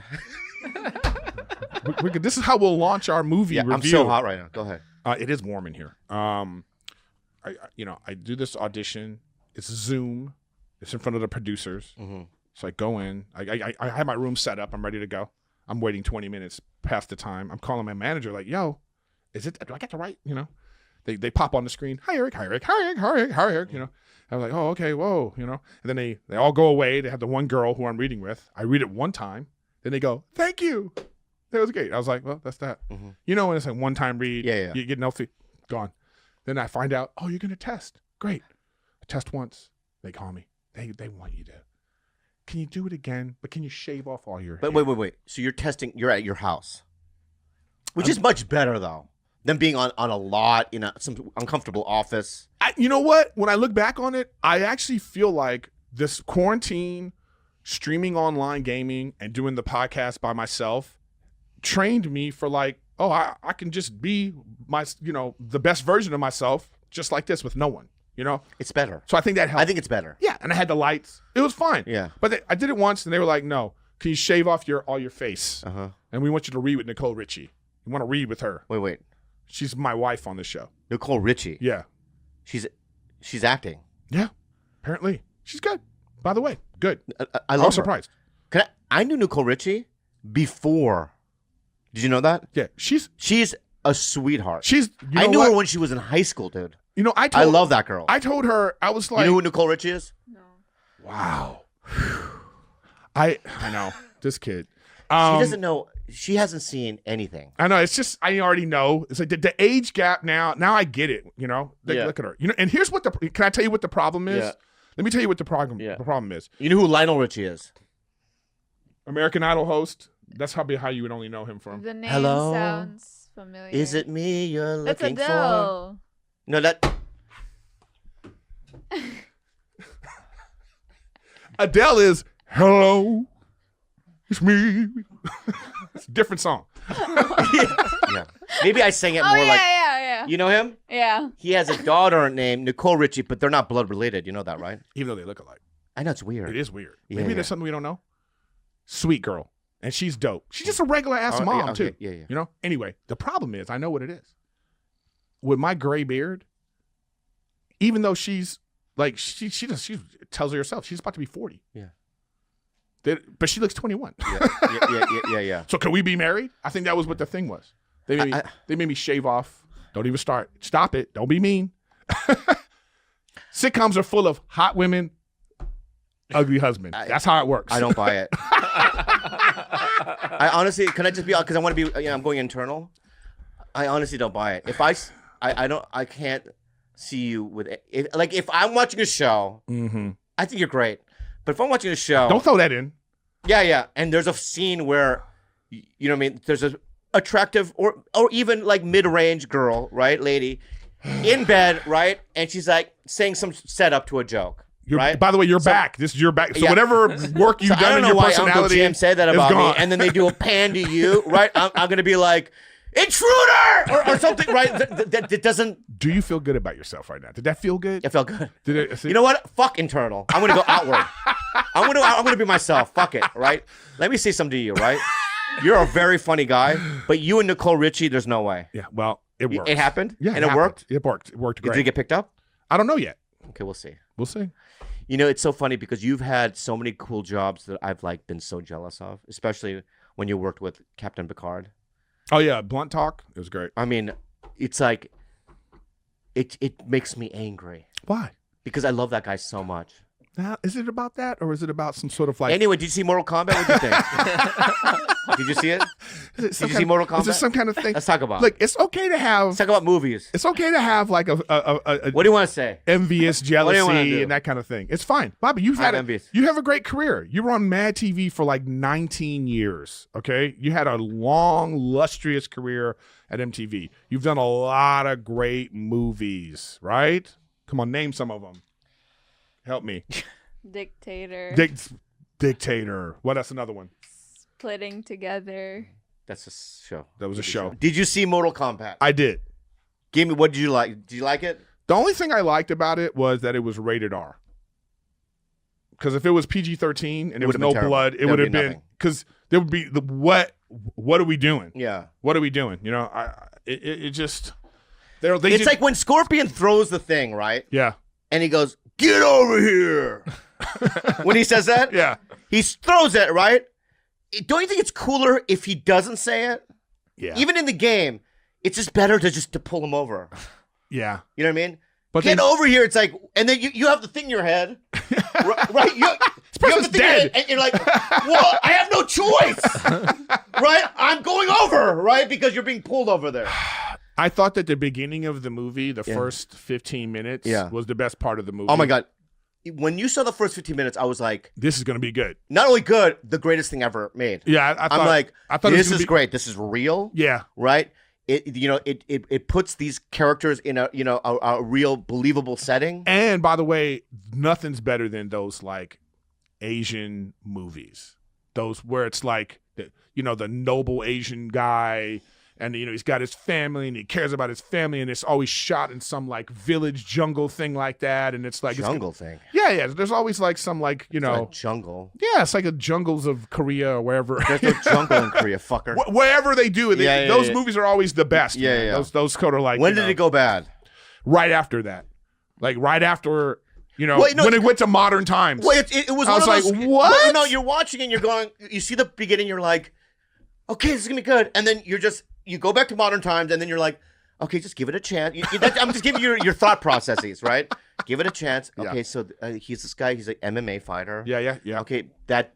This is how we'll launch our movie review. I'm so hot right now. Go ahead. It is warm in here. I do this audition. It's Zoom. It's in front of the producers. So I go in. I have my room set up. I'm ready to go. I'm waiting 20 minutes past the time. I'm calling my manager like, yo, do I get the right, you know? They pop on the screen. Hi, Erik. You know, I was like, oh, okay, whoa, you know? And then they all go away. They have the one girl who I'm reading with. I read it one time. Then they go, thank you. That was great. I was like, well, that's that. You know when it's like one-time read, you get no fee, gone. Then I find out, oh, you're going to test. Great. I test once. They call me. They want you to. Can you do it again? But can you shave off all your hair? Wait. So you're testing, you're at your house. Which is much better, though, than being on a lot in some uncomfortable office. You know what? When I look back on it, I actually feel like this quarantine, streaming online gaming, and doing the podcast by myself trained me for like, oh, I can just be the best version of myself just like this with no one. You know? It's better. So I think that helped. I think it's better. Yeah, and I had the lights. It was fine. Yeah. But I did it once, and they were like, no, can you shave off all your face? And we want you to read with Nicole Richie. You want to read with her. Wait. She's my wife on the show. Nicole Richie? Yeah. She's acting? Yeah, apparently. She's good. By the way, good. I love her. Surprised. I knew Nicole Richie before. Did you know that? Yeah. She's a sweetheart. I knew her when she was in high school, dude. You know, I love that girl. I told her, I was like... You know who Nicole Richie is? No. Wow. I know. This kid. She doesn't know. She hasn't seen anything. I know. It's just, I already know. It's like the age gap now. Now I get it, you know? Look at her. You know, and here's what can I tell you what the problem is? Yeah. Let me tell you what the problem is. You know who Lionel Richie is? American Idol host. That's probably how you would only know him from. The name Hello? sounds familiar. Is it me you're That's looking for? Adele. No, that. Adele is hello, it's me. It's a different song. Yeah. Maybe I sang it Oh more yeah, like. yeah. You know him? Yeah. He has a daughter named Nicole Richie, but they're not blood related. You know that, right? Even though they look alike. I know it's weird. It is weird. Yeah, Maybe there's something we don't know. Sweet girl. And she's dope. She's just a regular ass Oh, mom, yeah, okay. too. Yeah, yeah. You know? Anyway, the problem is, I know what it is. With my gray beard, even though she's like, she tells her herself, she's about to be 40. Yeah. But she looks 21. Yeah. So can we be married? I think that was what the thing was. They made me shave off. Don't even start. Stop it. Don't be mean. Sitcoms are full of hot women, ugly husband. That's how it works. I don't buy it. I honestly, can I just be, because I want to be, I'm going internal. I honestly don't buy it. If I can't see you with, if I'm watching a show, I think you're great. But if I'm watching a show. Don't throw that in. Yeah. And there's a scene where, you know what I mean? There's a attractive or even like mid-range girl, right? Lady in bed, right? And she's like saying some setup to a joke. Right? By the way, you're back. This is your back. So Yeah. whatever work you've I done don't in know your why personality Uncle Jim said that is about me, gone. and then they do a pan to you, right? I'm gonna be like, intruder, or something, right? That doesn't. Do you feel good about yourself right now? Did that feel good? It felt good. Did it? See? You know what? Fuck internal. I'm gonna go outward. I'm gonna be myself. Fuck it, right? Let me say something to you, right? You're a very funny guy, but you and Nicole Richie, there's no way. Yeah. Well, it worked. It happened. Yeah, and it happened. worked. It worked. It worked great. Did it get picked up? I don't know yet. Okay, we'll see. We'll see. You know, it's so funny because you've had so many cool jobs that I've like been so jealous of, especially when you worked with Captain Picard. Oh yeah, Blunt Talk. It was great. I mean, it's like it makes me angry Why? because I love that guy so much. Now, is it about that, or is it about some sort of like? Anyway, did you see Mortal Kombat? What did you think? Did you see it? Did you see Mortal Kombat? Is this some kind of thing? Let's talk about. Like, it's okay to have. Let's talk about movies. It's okay to have like a What do you want to say? envious What do you wanna jealousy do? and that kind of thing. It's fine, Bobby. You have a great career. You were on Mad TV for like 19 years. Okay, you had a long, lustrous career at MTV. You've done a lot of great movies, right? Come on, name some of them. Help me. Dictator. Dictator. What? That's another one. Splitting Together. That's a show. That was a show. Did you see Mortal Kombat? I did. Give me. What did you like? Did you like it? The only thing I liked about it was that it was rated R. Because if it was PG-13 and there was no blood, it would have been because there would be the what are we doing? Yeah. What are we doing? You know, it just It's like when Scorpion throws the thing, right? Yeah. And he goes, "Get over here." When he says that, Yeah. he throws it, right? Don't you think it's cooler if he doesn't say it? Yeah. Even in the game, it's just better to pull him over. Yeah. You know what I mean? But Get over here. It's like, and then you have the thing in your head, right? You have the thing in your head, and you're like, well, I have no choice, right? I'm going over, right? Because you're being pulled over there. I thought that the beginning of the movie, the first 15 minutes, was the best part of the movie. Oh my God. When you saw the first 15 minutes, I was like, this is going to be good. Not only good, the greatest thing ever made. Yeah. I thought this is great. This is real. Yeah. Right? It puts these characters in a real believable setting. And by the way, nothing's better than those like Asian movies. Those where it's like the noble Asian guy, and he's got his family and he cares about his family, and it's always shot in some like village jungle thing like that, and it's like jungle thing. Yeah. There's always like some like jungle. Yeah, it's like the jungles of Korea or wherever. There's no jungle in Korea, fucker. Wherever they do it, those movies are always the best. Yeah. Those kind of like. When did it go bad? Right after that, like right after. When it went to modern times. Well, it was. I was like, those, what? No, you're watching and you're going. You see the beginning. You're like, okay, this is gonna be good, and then you go back to modern times, and then you're like, okay, just give it a chance. I'm just giving you your thought processes, right? Give it a chance. Okay, so he's this guy. He's an MMA fighter. Yeah. Okay, that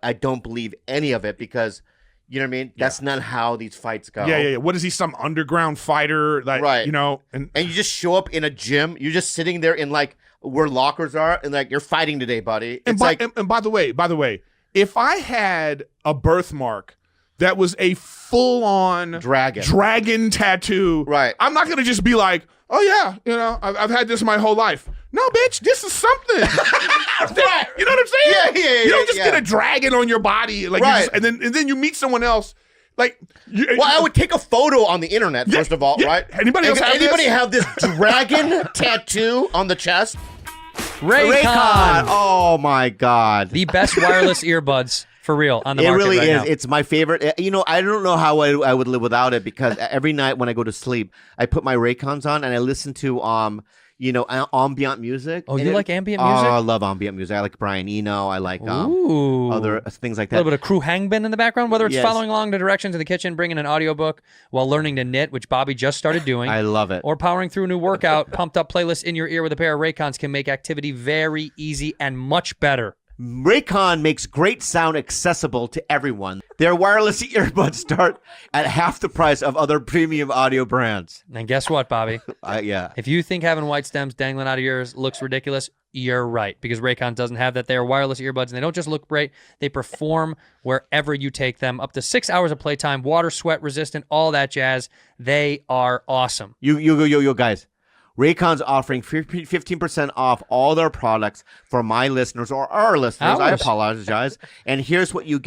I don't believe any of it because. You know what I mean? That's not how these fights go. Yeah. What is he, some underground fighter? Like, right. And you just show up in a gym. You're just sitting there in like where lockers are, and like you're fighting today, buddy. And by the way, if I had a birthmark that was a full-on dragon tattoo. Right. I'm not gonna just be like, oh yeah, you know, I've had this my whole life. No, bitch, this is something. Right. You know what I'm saying? Yeah. You don't just get a dragon on your body, like, right. and then you meet someone else. Like, I would take a photo on the internet first of all, right? Anybody else have this dragon tattoo on the chest? Raycon. Oh my God. The best wireless earbuds for real on the market. It really right is. Now. It's my favorite. You know, I don't know how I would live without it because every night when I go to sleep, I put my Raycons on and I listen to ambient music. Oh, you like ambient music? Oh, I love ambient music. I like Brian Eno. I like other things like that. A little bit of Crew Hangbin in the background, whether it's Yes. following along the directions in the kitchen, bringing an audiobook while learning to knit, which Bobby just started doing. I love it. Or powering through a new workout, pumped up playlist in your ear with a pair of Raycons can make activity very easy and much better. Raycon makes great sound accessible to everyone. Their wireless earbuds start at half the price of other premium audio brands. And guess what, Bobby? Yeah. If you think having white stems dangling out of your ears looks ridiculous, you're right, because Raycon doesn't have that. They are wireless earbuds, and they don't just look great. They perform wherever you take them. Up to 6 hours of playtime, water, sweat resistant, all that jazz. They are awesome. You guys. Raycon's offering 15% off all their products for my listeners or our listeners. I apologize. And here's what you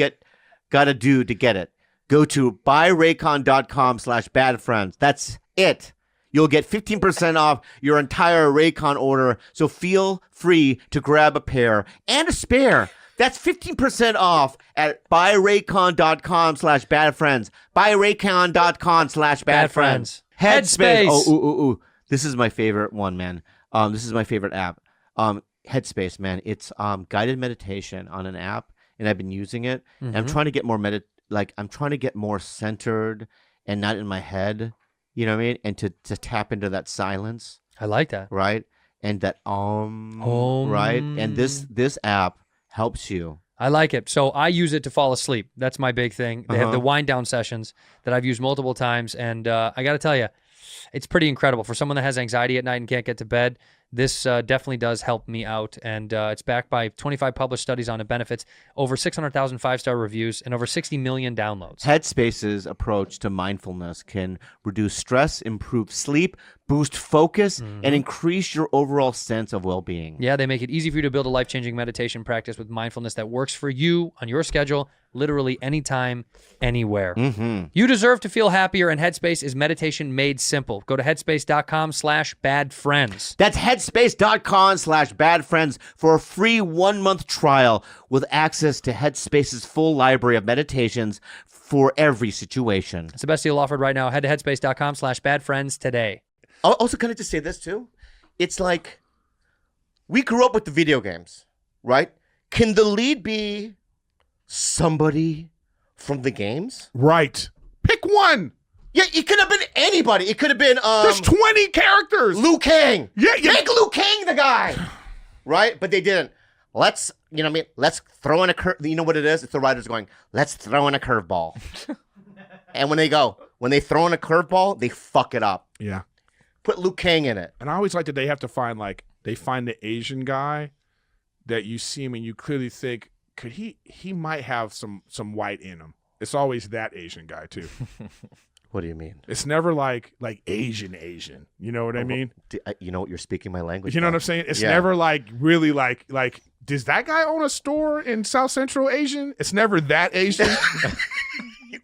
gotta do to get it. Go to buyraycon.com/badfriends. That's it. You'll get 15% off your entire Raycon order. So feel free to grab a pair and a spare. That's 15% off at buyraycon.com/badfriends. Buyraycon.com/badfriends. Headspace. Oh. This is my favorite one, man. This is my favorite app. Headspace, man. It's guided meditation on an app, and I've been using it. Mm-hmm. And I'm trying to get more I'm trying to get more centered and not in my head. You know what I mean? And to tap into that silence. I like that. Right? And that right? And this app helps you. I like it. So I use it to fall asleep. That's my big thing. They have the wind down sessions that I've used multiple times, and I got to tell you, it's pretty incredible. For someone that has anxiety at night and can't get to bed, this definitely does help me out. And it's backed by 25 published studies on the benefits, over 600,000 5-star reviews, and over 60 million downloads. Headspace's approach to mindfulness can reduce stress, improve sleep, boost focus, and increase your overall sense of well-being. Yeah, they make it easy for you to build a life-changing meditation practice with mindfulness that works for you on your schedule, literally anytime, anywhere. You deserve to feel happier, and Headspace is meditation made simple. Go to headspace.com/badfriends. That's headspace.com/badfriends for a free 1-month trial with access to Headspace's full library of meditations for every situation. It's the best deal offered right now. Head to headspace.com/badfriends today. Also, can I just say this too? It's like we grew up with the video games, right? Can the lead be somebody from the games? Right. Pick one. Yeah, it could have been anybody. It could have been there's 20 characters. Liu Kang. Yeah. Make Liu Kang the guy. Right? But they didn't. Let's throw in a curve. You know what it is? It's the writers going, let's throw in a curveball. And when they throw in a curveball, they fuck it up. Yeah. Put Liu Kang in it. And I always like that they have to find they find the Asian guy that you see him and you clearly think, could he might have some white in him. It's always that Asian guy too. What do you mean? It's never like Asian. You know what I mean? You know what? You're speaking my language. You know what I'm saying? It's never really like does that guy own a store in South Central Asian? It's never that Asian.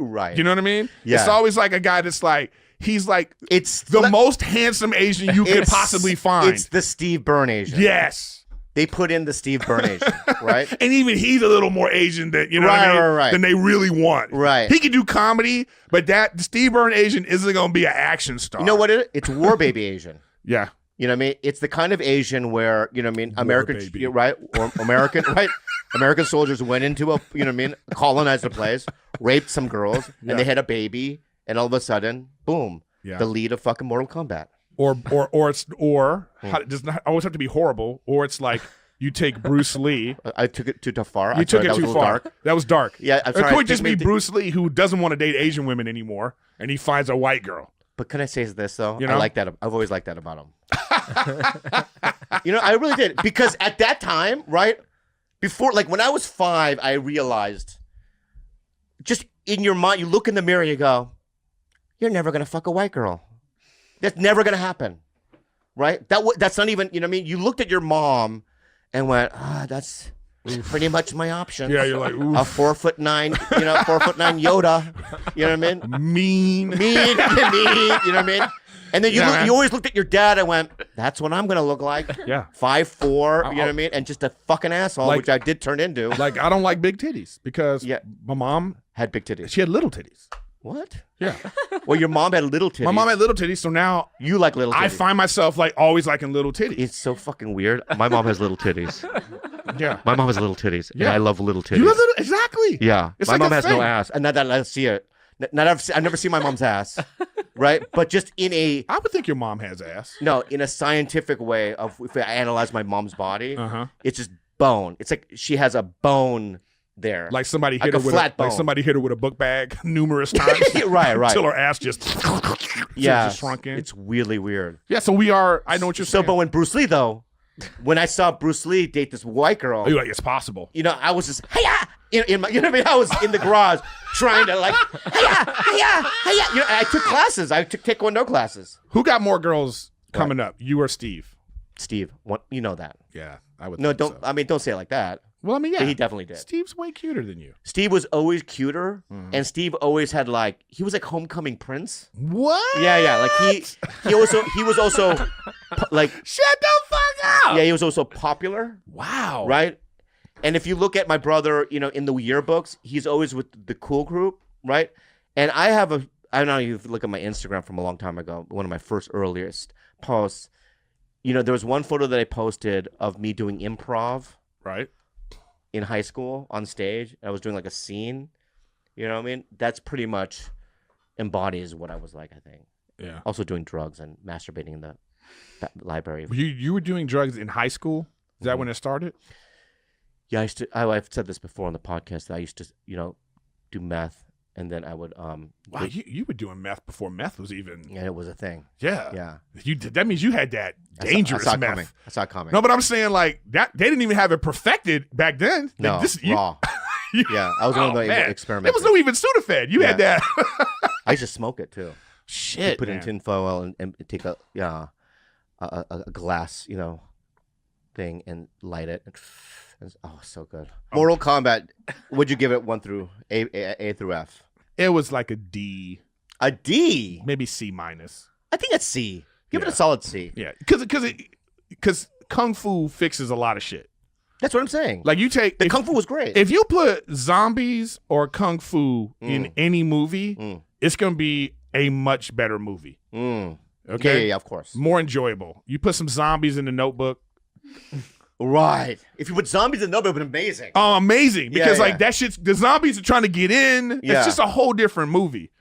Right. You know what I mean? Yeah. It's always like a guy that's like, he's like it's the most handsome Asian you could possibly find. It's the Steve Byrne Asian. Yes. They put in the Steve Byrne Asian, right? And even he's a little more Asian than what I mean? Right. Than they really want. Right. He can do comedy, but that Steve Byrne Asian isn't gonna be an action star. You know what it is? It's war baby Asian. Yeah. You know what I mean? It's the kind of Asian where, you know what I mean, American baby. right? Or American right? American soldiers went into colonized a place, raped some girls, and they had a baby, and all of a sudden, boom, the lead of fucking Mortal Kombat. Or it does not always have to be horrible. Or it's like you take Bruce Lee. I took it too far. You took it too far. Dark. That was dark. Yeah, I'm sorry. It could just be Bruce Lee who doesn't want to date Asian women anymore, and he finds a white girl. But can I say this though? You know? I like that. I've always liked that about him. I really did, because at that time, right before, like when I was 5, I realized just in your mind, you look in the mirror, you go, "You're never gonna fuck a white girl. That's never gonna happen." Right? That's not even, you know what I mean? You looked at your mom and went, that's pretty much my option. Yeah, you're like, oof. A 4'9", 4'9" Yoda. You know what I mean? Mean. You know what I mean? And then you always looked at your dad and went, that's what I'm going to look like. Yeah. 5'4", you know what I mean? And just a fucking asshole, which I did turn into. Like, I don't like big titties because my mom had big titties. She had little titties. What? Yeah. Well, your mom had little titties. My mom had little titties, so now you like little titties. I find myself like always liking little titties. It's so fucking weird. My mom has little titties. Yeah. My mom has little titties. Yeah. And I love little titties. You love little, exactly. Yeah. It's my like mom a has thing. no ass. And not that I see it. I've never seen my mom's ass. Right? But just in a I would think your mom has ass. No, in a scientific way of if I analyze my mom's body, it's just bone. It's like she has a bone there. Like somebody Like hit her a with flat bone. like somebody hit her with a book bag numerous times. Right. Until her ass just just shrunk in. It's really weird. Yeah, so I know what you're saying. But when Bruce Lee though, when I saw Bruce Lee date this white girl, you're like, it's possible. You know, I was just in my, you know what I mean? I was in the garage trying to like hiya. You know, I took classes. I took taekwondo classes. Who got more girls coming up? You or Steve? Steve, you know that. Yeah, I would. No, think don't. so. I mean, don't say it like that. Well, I mean, yeah, But he definitely did. Steve's way cuter than you. Steve was always cuter, and Steve always had he was like homecoming prince. What? Yeah. Like he was also like shut the fuck up. Yeah, he was also popular. Wow. Right. And if you look at my brother, you know, in the yearbooks, he's always with the cool group, right? And I don't know if you look at my Instagram from a long time ago, one of my first earliest posts. You know, there was one photo that I posted of me doing improv. Right. In high school on stage. I was doing like a scene. You know what I mean? That's pretty much embodies what I was like, I think. Yeah. Also doing drugs and masturbating in the library. You were doing drugs in high school? Is that when it started? Yeah, I've said this before on the podcast that I used to, you know, do meth, and then I would Wow, you were doing meth before meth was even. Yeah, it was a thing. Yeah. That means you had that dangerous I saw meth. I saw it coming. No, but I'm saying like that they didn't even have it perfected back then. No, raw. Yeah, I was one of the experimenters. There was no even Sudafed. You had that. I used to smoke it too. Shit, put it in tinfoil and take a glass, you know, thing and light it. Oh, so good. Mortal Kombat. Would you give it 1 through A through F? It was like a D. A D? Maybe C minus. I think it's C. Give it a solid C. Yeah, because Kung Fu fixes a lot of shit. That's what I'm saying. Like the Kung Fu was great. If you put zombies or Kung Fu in any movie, it's gonna be a much better movie. Okay, yeah, of course. More enjoyable. You put some zombies in The Notebook. Right. If you put zombies in the Notebook, it would be amazing. Oh, amazing. Because like that shit's, the zombies are trying to get in. Yeah. It's just a whole different movie.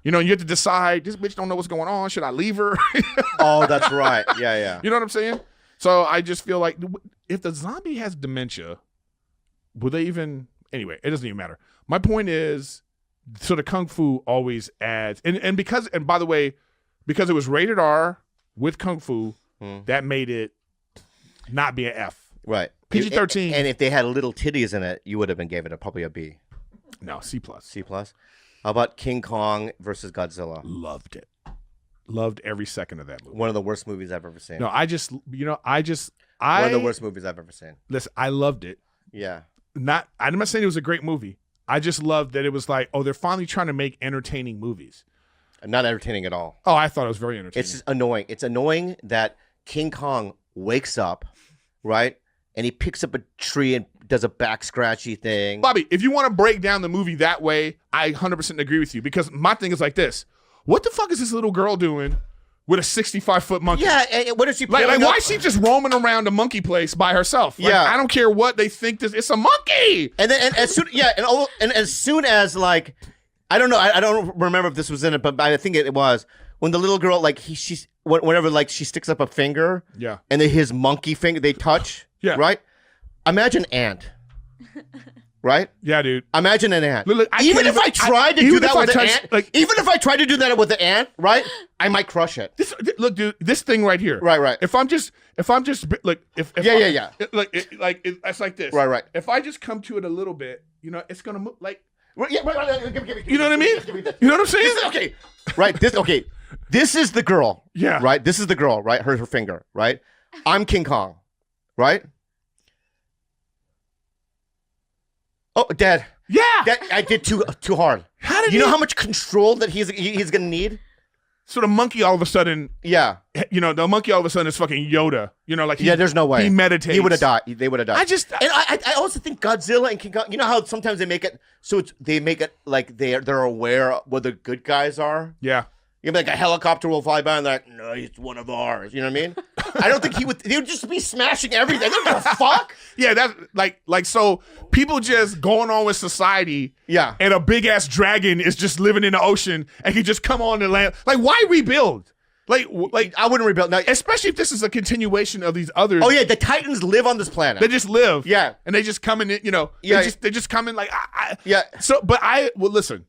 You know, you have to decide, this bitch don't know what's going on. Should I leave her? Oh, that's right. Yeah. You know what I'm saying? So I just feel like if the zombie has dementia, will they even, anyway, it doesn't even matter. My point is, so the Kung Fu always adds, and by the way, because it was rated R with Kung Fu, that made it not be an F. Right. PG-13. And if they had little titties in it, you would have been gave it probably a B. No, C+. C+. How about King Kong versus Godzilla? Loved it. Loved every second of that movie. One of the worst movies I've ever seen. No, one of the worst movies I've ever seen. Listen, I loved it. Yeah. I'm not saying it was a great movie. I just loved that it was like, oh, they're finally trying to make entertaining movies. Not entertaining at all. Oh, I thought it was very entertaining. It's just annoying. It's annoying that King Kong wakes up, right? And he picks up a tree and does a back scratchy thing. Bobby, if you want to break down the movie that way, I 100% agree with you. Because my thing is like this. What the fuck is this little girl doing with a 65-foot monkey? Yeah, and what is she like why is she just roaming around the monkey place by herself? Like, yeah. I don't care what they think it's a monkey. And then as soon as like, I don't know, I don't remember if this was in it, but I think it was. When the little girl, like, whenever like she sticks up a finger, yeah, and then his monkey finger, they touch, yeah, right? Imagine ant, right? Yeah, dude. Imagine an ant. Look, even if I tried to do that with an ant, even if I tried to do that with the ant, right? I might crush it. Look, dude, this thing right here, right. If I'm just look, if yeah. It's like this, right. If I just come to it a little bit, you know, it's gonna move. Like You know what I mean? You know what I'm saying? Okay, right. This is the girl. Yeah. Right. This is the girl. Right. Her finger. Right. I'm King Kong. Right. Oh, Dad. Yeah. Dad, I did too hard. How did you know how much control that he's gonna need? So the monkey all of a sudden, Yeah. The monkey all of a sudden is fucking Yoda. Like There's no way he meditates. He would have died. They would have died. I I also think Godzilla and King Kong. You know how sometimes they make it so they make it like they're aware of what the good guys are. Yeah. You'd be like a helicopter will fly by and they're like, no, he's one of ours. You know what I mean? I don't think he would. They would just be smashing everything. They don't give a fuck. Yeah, that's like so people just going on with society. Yeah. And a big ass dragon is just living in the ocean and can just come on the land. Like, why rebuild? Like I wouldn't rebuild. No, especially if this is a continuation of these others. Oh yeah, the Titans live on this planet. They just live. Yeah. And they just come in. Yeah. They just come in like. Yeah. So, but listen.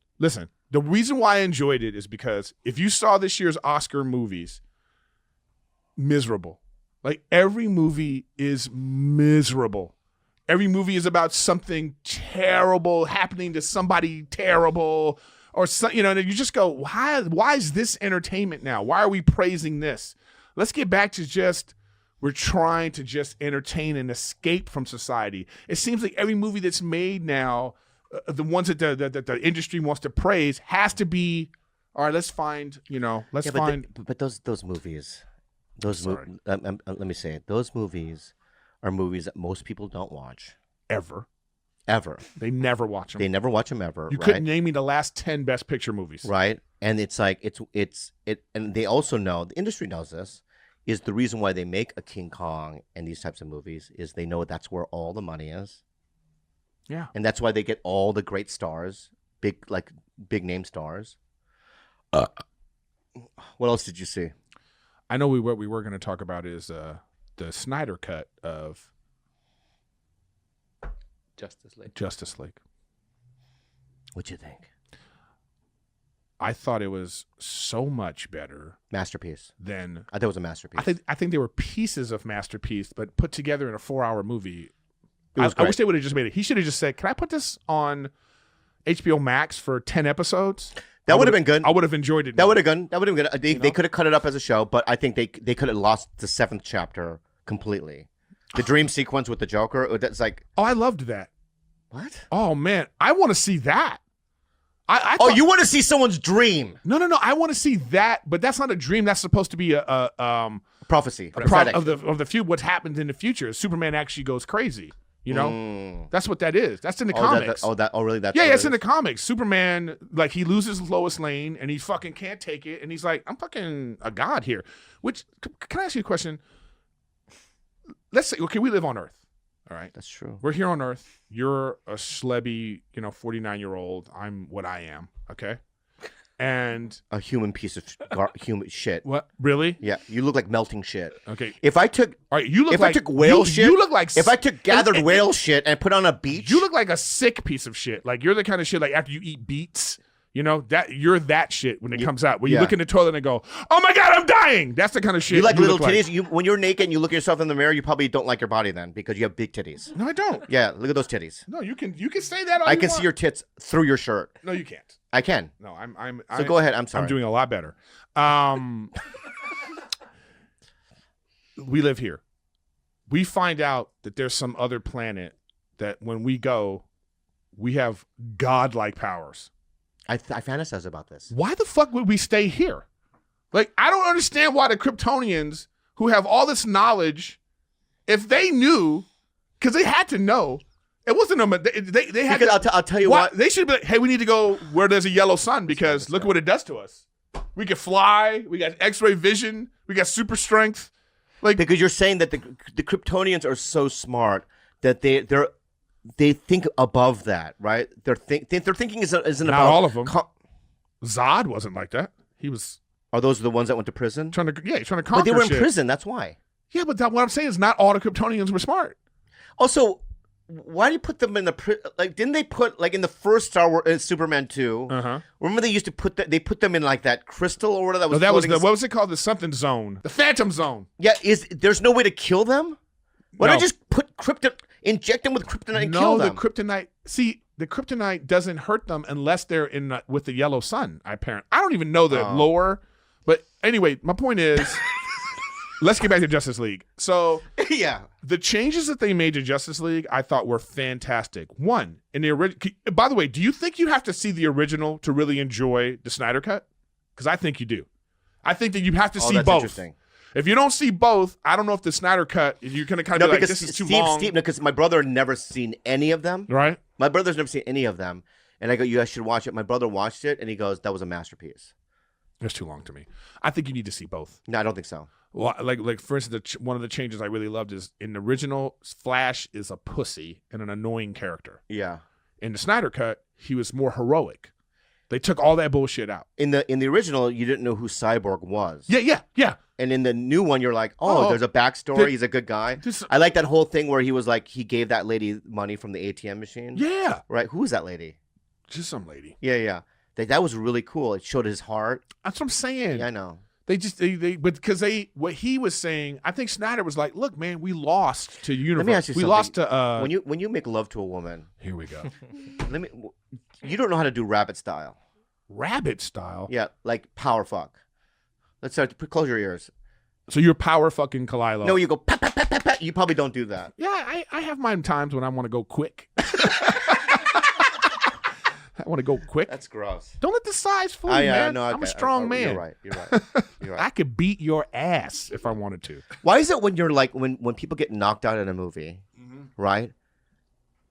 The reason why I enjoyed it is because if you saw this year's Oscar movies, miserable. Like every movie is miserable. Every movie is about something terrible happening to somebody terrible, or and you just go, why is this entertainment now? Why are we praising this? Let's get back to we're trying to just entertain and escape from society. It seems like every movie that's made now, the ones that the industry wants to praise, has to be, all right, let's find. But those movies, let me say it. Those movies are movies that most people don't watch. Ever. They never watch them. They never watch them ever. You couldn't name me the last 10 Best Picture movies. Right. And it's like, and they also know, the industry knows this, is the reason why they make a King Kong and these types of movies is they know that's where all the money is. Yeah. And that's why they get all the great stars, big name stars. What else did you see? I know what we were going to talk about is the Snyder cut of Justice League. What'd you think? I thought it was so much better. Masterpiece. Than I thought it was a masterpiece. I think they were pieces of masterpiece, but put together in a 4-hour movie. I wish they would have just made it. He should have just said, "Can I put this on HBO Max for 10 episodes?" That would have been good. I would have enjoyed it. That would have been good. They could have cut it up as a show, but I think they could have lost the 7th chapter completely. The dream sequence with the Joker. That's like. Oh, I loved that. What? Oh man, I want to see that. You want to see someone's dream? No. I want to see that, but that's not a dream. That's supposed to be a prophecy of the few. What's happened in the future? Superman actually goes crazy. That's what that is. That's in the comics. Really? It's in the comics. Superman, like, he loses Lois Lane and he fucking can't take it, and he's like, I'm fucking a god here. Which, can I ask you a question? Let's say, okay, we live on Earth. All right, that's true. We're here on Earth. You're a schlebby, 49-year-old. I'm what I am. Okay, and a human piece of human shit. What? Really? Yeah, you look like melting shit. Okay. If I took, all right, you look if like I took whale shit. You look like if I took gathered whale shit and put on a beach. You look like a sick piece of shit. Like, you're the kind of shit, like, after you eat beets. That you're that shit when it comes out. Where you look in the toilet and go, "Oh my god, I'm dying." That's the kind of shit. You like little titties. When you're naked and you look at yourself in the mirror, you probably don't like your body then because you have big titties. No, I don't. Yeah, look at those titties. No, you can say that. I can see your tits through your shirt. No, you can't. I can. No, So go ahead. I'm sorry. I'm doing a lot better. We live here. We find out that there's some other planet that when we go, we have godlike powers. I fantasize about this. Why the fuck would we stay here? Like, I don't understand why the Kryptonians, who have all this knowledge, if they knew, because they had to know, it wasn't they had. Because I'll tell you what. They should be like, hey, we need to go where there's a yellow sun because look what it does to us. We can fly. We got X-ray vision. We got super strength. Like, because you're saying that the Kryptonians are so smart that they think above that, right? Their thinking isn't not about all of them. Zod wasn't like that. He was. Are those the ones that went to prison? He's trying to conquer. But they were in shit. prison. That's why. Yeah, but what I'm saying is not all the Kryptonians were smart. Also, why do you put them in the like? Didn't they put like in the first Star Wars Superman 2? Remember they used to they put them in like that crystal or whatever that was. What was it called? The something zone, the Phantom Zone. Yeah, there's no way to kill them? Why don't I just inject them with kryptonite and kill them? No, the kryptonite. See, the kryptonite doesn't hurt them unless they're in with the yellow sun. I don't even know the lore, but anyway, my point is, let's get back to Justice League. So yeah, the changes that they made to Justice League, I thought were fantastic. One, in the original. By the way, do you think you have to see the original to really enjoy the Snyder Cut? Because I think you do. I think that you have to see that's both. Interesting. If you don't see both, I don't know if the Snyder Cut, you're going to kind of be like, this is too long. Because my brother had never seen any of them. Right. My brother's never seen any of them. And I go, you guys should watch it. My brother watched it, and he goes, that was a masterpiece. It's too long to me. I think you need to see both. No, I don't think so. Well, like for instance, one of the changes I really loved is in the original, Flash is a pussy and an annoying character. Yeah. In the Snyder Cut, he was more heroic. They took all that bullshit out. In the original, you didn't know who Cyborg was. Yeah. And in the new one, you're like, there's a backstory. He's a good guy. I like that whole thing where he was like, he gave that lady money from the ATM machine. Yeah. Right? Who was that lady? Just some lady. Yeah. That was really cool. It showed his heart. That's what I'm saying. Yeah, I know. What he was saying, I think Snyder was like, look, man, we lost to universe. Let me ask you we something. lost to when you make love to a woman. Here we go. You don't know how to do rabbit style. Rabbit style? Yeah, like power fuck. Let's start. Close your ears. So you're power fucking Kalilo. No, you go pat, pat, pat, pat, pat. You probably don't do that. Yeah, I have my times when I want to go quick. I want to go quick. That's gross. Don't let the size fool you, man. No, I'm a strong man. You're right. I could beat your ass if I wanted to. Why is it when you're like when people get knocked out in a movie, right?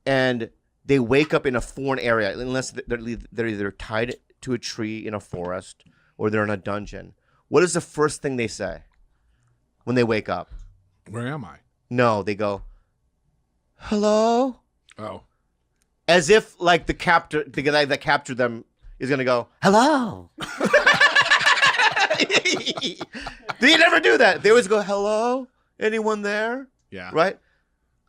And they wake up in a foreign area, unless they're either tied to a tree in a forest or they're in a dungeon. What is the first thing they say when they wake up? Where am I? No, they go, hello? Oh. As if like the guy that captured them is gonna go, hello. They never do that. They always go, hello? Anyone there? Yeah. Right?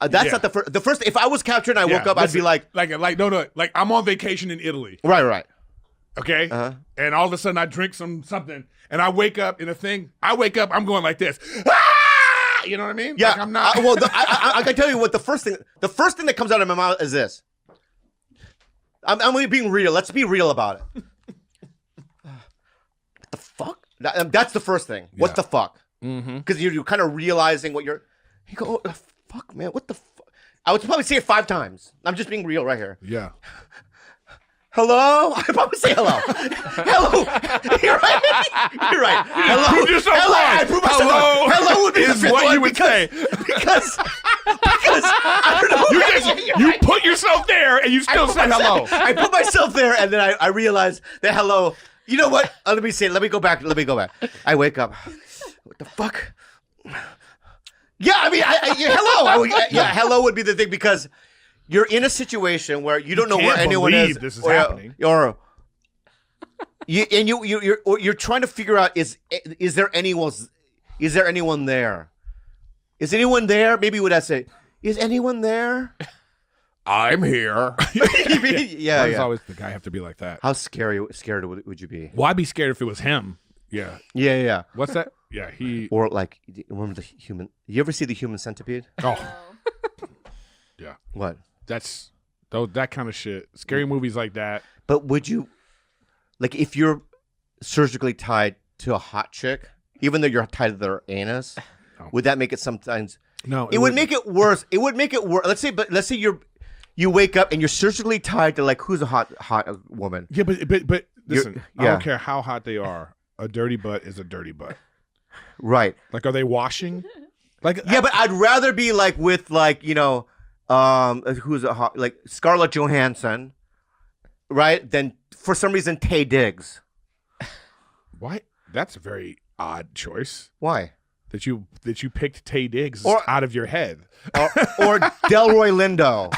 That's not the first. The first, if I was captured and I woke up, I'd be like, no, like I'm on vacation in Italy. Right. Okay? And all of a sudden I drink something and I wake up in a thing. I'm going like this. Ah! You know what I mean? Yeah. Like I'm not. I can tell you what the first thing that comes out of my mouth is this. I'm only being real. Let's be real about it. What the fuck? That's the first thing. Yeah. What the fuck? Because you're kind of realizing what you're. You go, oh, fuck, man. What the fuck? I would probably say it 5 times. I'm just being real right here. Yeah. Hello? I probably say hello. Hello. You're right. Hello. Prove yourself hello. right. I prove myself right. Hello would be is the fifth what one you would say. Because I don't know. You put yourself there and you still say hello. I put myself there and then I realize that hello. You know what? Let me go back. I wake up. What the fuck? Yeah, I mean, hello. Hello would be the thing because you're in a situation where you don't know where anyone is. This is happening. You're trying to figure out is there anyone there? Is anyone there? Maybe would I say, is anyone there? I'm here. Yeah. Why does always the guy have to be like that? How scared would you be? Well, I'd be scared if it was him. Yeah. Yeah. What's that? Yeah, Or like, remember the human? You ever see the Human Centipede? Oh. Yeah. What? That kind of shit. Scary movies like that. But would you, like, if you're surgically tied to a hot chick, even though you're tied to their anus, would that make it sometimes? No. It would make it worse. It would make it worse. Let's say you wake up and you're surgically tied to like who's a hot woman. Yeah, but listen, I don't care how hot they are. A dirty butt is a dirty butt. Right. Like, are they washing? Like, yeah, but I'd rather be like with like who's a hot like Scarlett Johansson, right? Than for some reason Taye Diggs. Why? That's a very odd choice. Why? That you picked Taye Diggs out of your head. Or Delroy Lindo.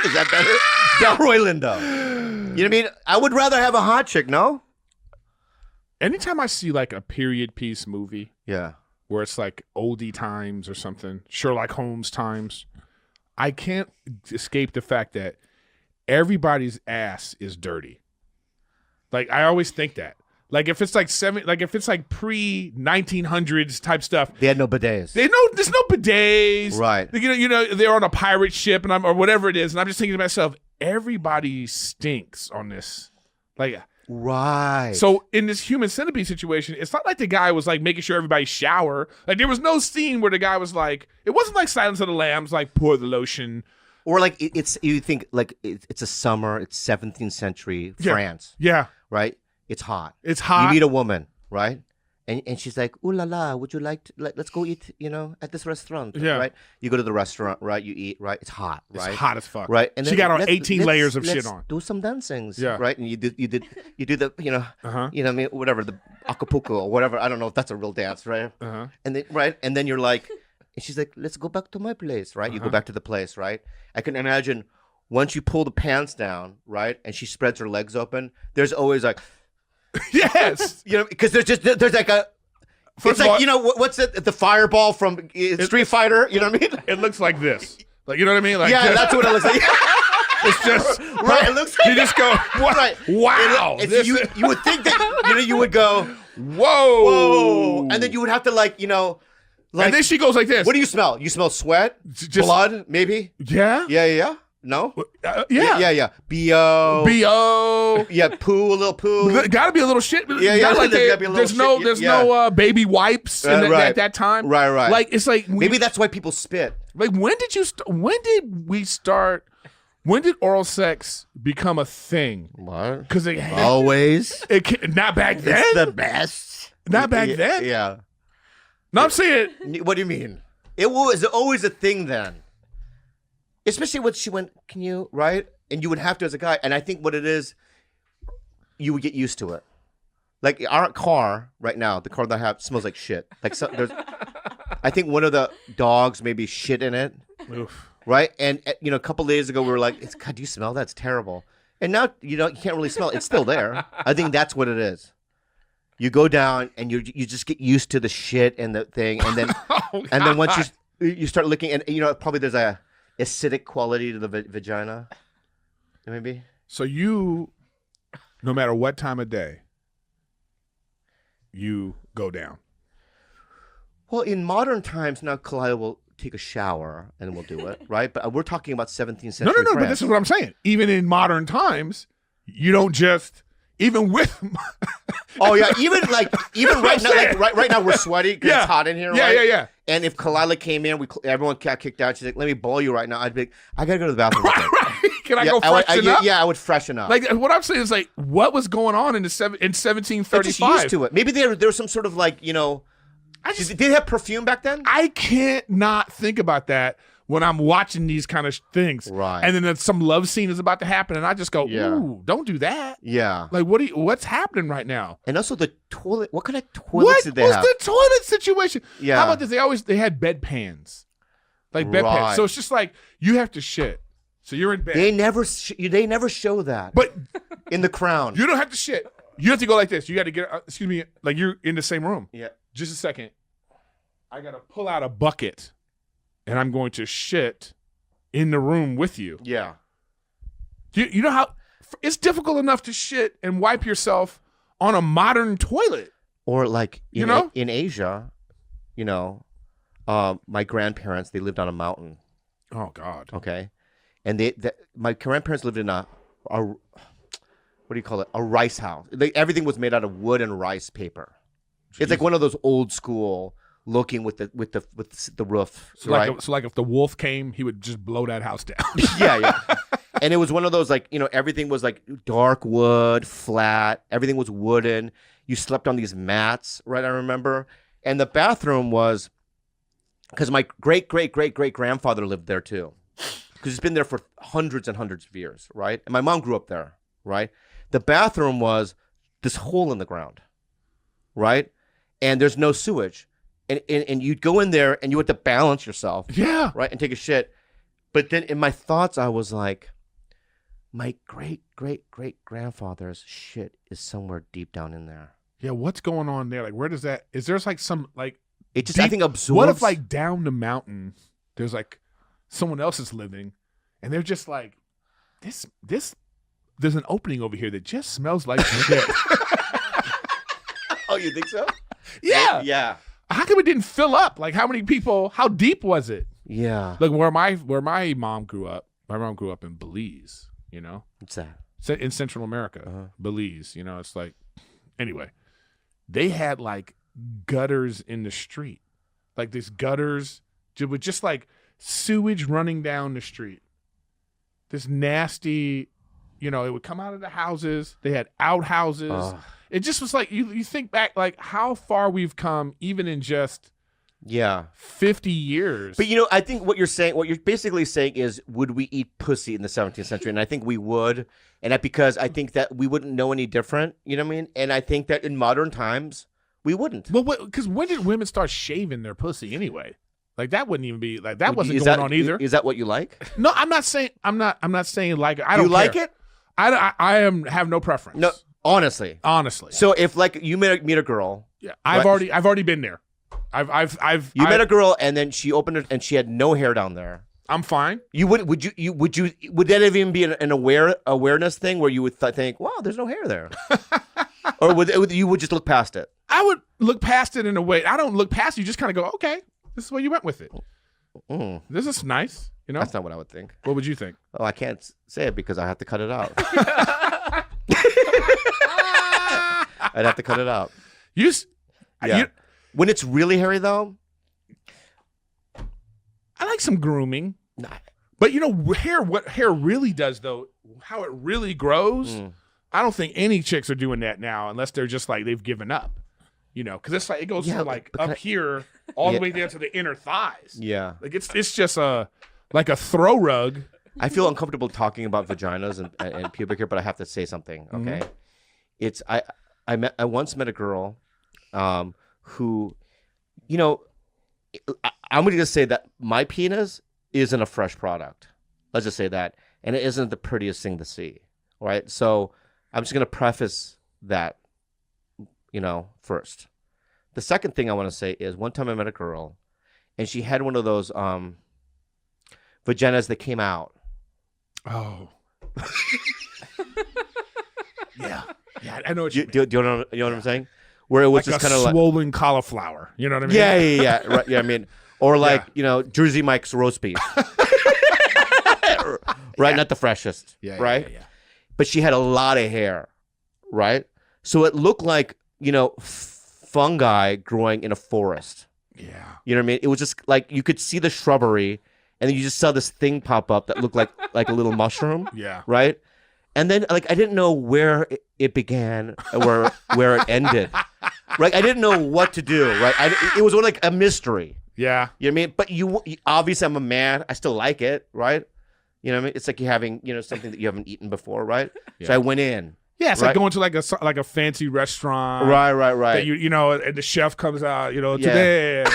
Is that better? Delroy Lindo. You know what I mean? I would rather have a hot chick, no? Anytime I see like a period piece movie, yeah, where it's like oldie times or something, Sherlock Holmes times, I can't escape the fact that everybody's ass is dirty. Like, I always think that. Like if it's like pre-1900s type stuff. They had no bidets. There's no bidets. Right. You know, they're on a pirate ship or whatever it is, and I'm just thinking to myself, everybody stinks on this. Like, right. So in this human centipede situation, it's not like the guy was like making sure everybody shower. Like there was no scene where the guy was like, it wasn't like Silence of the Lambs, like pour the lotion. Or like you think like it's a summer, it's 17th century France. Yeah. Right? It's hot. It's hot. You meet a woman, right? And she's like, ooh la la, would you like to, let's go eat, at this restaurant, right? You go to the restaurant, right? You eat, right? It's hot, right? It's hot as fuck. Right? And she then got on 18 layers of shit on. Do some dancings, yeah. right? And you do the, whatever, the Acapulco or whatever. I don't know if that's a real dance, right? And then you're like, and she's like, let's go back to my place, right? You go back to the place, right? I can imagine once you pull the pants down, right? And she spreads her legs open, there's always like, yes, because there's like a. It's like what's it? The fireball from Street Fighter. You know what I mean? It looks like this. Like you know what I mean? Like that's what it looks like. It's just right. It looks like you just go what? Right. Wow. You would think that you would go whoa, and then you would have to like. And then she goes like this. What do you smell? You smell sweat, blood, maybe. Yeah. No? Yeah. B.O. Yeah, poo, a little poo. Gotta be a little shit. Yeah. Like there's no baby wipes at that time. Right. Like, it's like. Maybe that's why people spit. Like, when did oral sex become a thing? What? Because always. Not back then? It's the best. Not back then? Yeah. No, I'm saying. What do you mean? It was always a thing then. Especially when she went, can you, right? And you would have to as a guy. And I think what it is, you would get used to it. Like our car right now, the car that I have smells like shit. Like I think one of the dogs maybe shit in it. Oof. Right? And a couple days ago we were like, God, do you smell that? It's terrible. And now you can't really smell it. It's still there. I think that's what it is. You go down and you just get used to the shit and the thing, and then and then once you start looking, and probably there's a acidic quality to the vagina, maybe. So you, no matter what time of day, you go down. Well, in modern times now, Kalila will take a shower and we'll do it, right? But we're talking about 17th century. No. France. But this is what I'm saying. Even in modern times, you don't just. Even with, oh yeah, even right now, right now we're sweaty because it's hot in here. Right? Yeah. And if Kalila came in, everyone got kicked out. She's like, "Let me bowl you right now." I'd be like, "I gotta go to the bathroom." Right. Can I go freshen up? Yeah, I would freshen up. Like what I'm saying is like, what was going on in 1735? They're just used to it. Maybe there was some sort of like did they have perfume back then? I can't not think about that when I'm watching these kind of things. Right. And then some love scene is about to happen, and I just go, ooh, don't do that. Yeah. Like, what's happening right now? And also the toilet. What kind of toilets did they have? What was the toilet situation? Yeah. How about this? They had bedpans. Like bedpans. So it's just like, you have to shit. So you're in bed. They never show that. But in The Crown. You don't have to shit. You have to go like this. You got to get, excuse me, like you're in the same room. Yeah. Just a second. I got to pull out a bucket. And I'm going to shit in the room with you. Yeah. You know how it's difficult enough to shit and wipe yourself on a modern toilet. Or like, in Asia, my grandparents, they lived on a mountain. Oh, God. Okay. And my grandparents lived in a what do you call it? A rice house. Everything was made out of wood and rice paper. Jeez. It's like one of those old school looking with the roof. So right? like if the wolf came, he would just blow that house down. Yeah. And it was one of those everything was like dark wood, flat. Everything was wooden. You slept on these mats, right? I remember. And the bathroom was because my great grandfather lived there too, because he's been there for hundreds and hundreds of years, right? And my mom grew up there, right? The bathroom was this hole in the ground, right? And there's no sewage. And you'd go in there and you had to balance yourself. Yeah. Right. And take a shit. But then in my thoughts, I was like, my great grandfather's shit is somewhere deep down in there. Yeah. What's going on there? Like, where does that, is there's like some like, it just, deep, I think absorbs. What if like down the mountain, there's like someone else is living and they're just like, there's an opening over here that just smells like shit. Oh, you think so? Yeah. Yeah. How come it didn't fill up? Like, how many people? How deep was it? Yeah. Like where my mom grew up. My mom grew up in Belize. You know, What's that? in Central America, Belize. You know, it's like anyway. They had like gutters in the street, like these gutters with just like sewage running down the street. This nasty, you know, it would come out of the houses. They had outhouses. It just was like you think back, like how far we've come, even in just 50 years. But you know, I think what you're basically saying is, would we eat pussy in the 17th century? And I think we would, and that because I think that we wouldn't know any different. You know what I mean? And I think that in modern times we wouldn't. Well, because when did women start shaving their pussy anyway? Like that wouldn't even be like that wasn't going on either. Is that what you like? No, I'm not saying like it. I don't. You like it? I have no preference. No, honestly. So if like you meet a girl, I've already been there. You met a girl and then she opened it and she had no hair down there. I'm fine. Would that even be an awareness thing where you would think, wow, there's no hair there, or would you just look past it? I would look past it in a way. I don't look past it. You just kind of go, okay, this is where you went with it. This is nice. You know, that's not what I would think. What would you think? Oh, I can't say it because I have to cut it out. I'd have to cut it out. When it's really hairy, though, I like some grooming. But you know, what hair really does, though, how it really grows, I don't think any chicks are doing that now unless they're just like they've given up. You know, because it's like it goes from like up here all the way down to the inner thighs. Yeah, like it's just like a throw rug. I feel uncomfortable talking about vaginas and pubic hair, but I have to say something. Okay, it's I once met a girl, who, you know, I'm going to just say that my penis isn't a fresh product. Let's just say that, and it isn't the prettiest thing to see. All right, so I'm just going to preface that, you know, first. The second thing I want to say is one time I met a girl, and she had one of those vaginas that came out. Oh. Yeah, I know what you mean. Do you know what I'm saying? Where it was like just kind of swollen cauliflower. You know what I mean? Yeah. Right, yeah, I mean, or like you know, Jersey Mike's roast beef. Right, not the freshest. Right. Yeah. But she had a lot of hair. Right, so it looked like, you know, fungi growing in a forest. Yeah. You know what I mean? It was just like you could see the shrubbery, and then you just saw this thing pop up that looked like a little mushroom. Yeah. Right. And then, like, I didn't know where it began, or where it ended. Right? I didn't know what to do. Right? It was like a mystery. Yeah. You know what I mean? But you obviously, I'm a man. I still like it. Right? You know what I mean? It's like you're having, you know, something that you haven't eaten before. Right? Yeah. So I went in. Yeah, it's like going to like a fancy restaurant. Right. That you know, and the chef comes out, you know, today.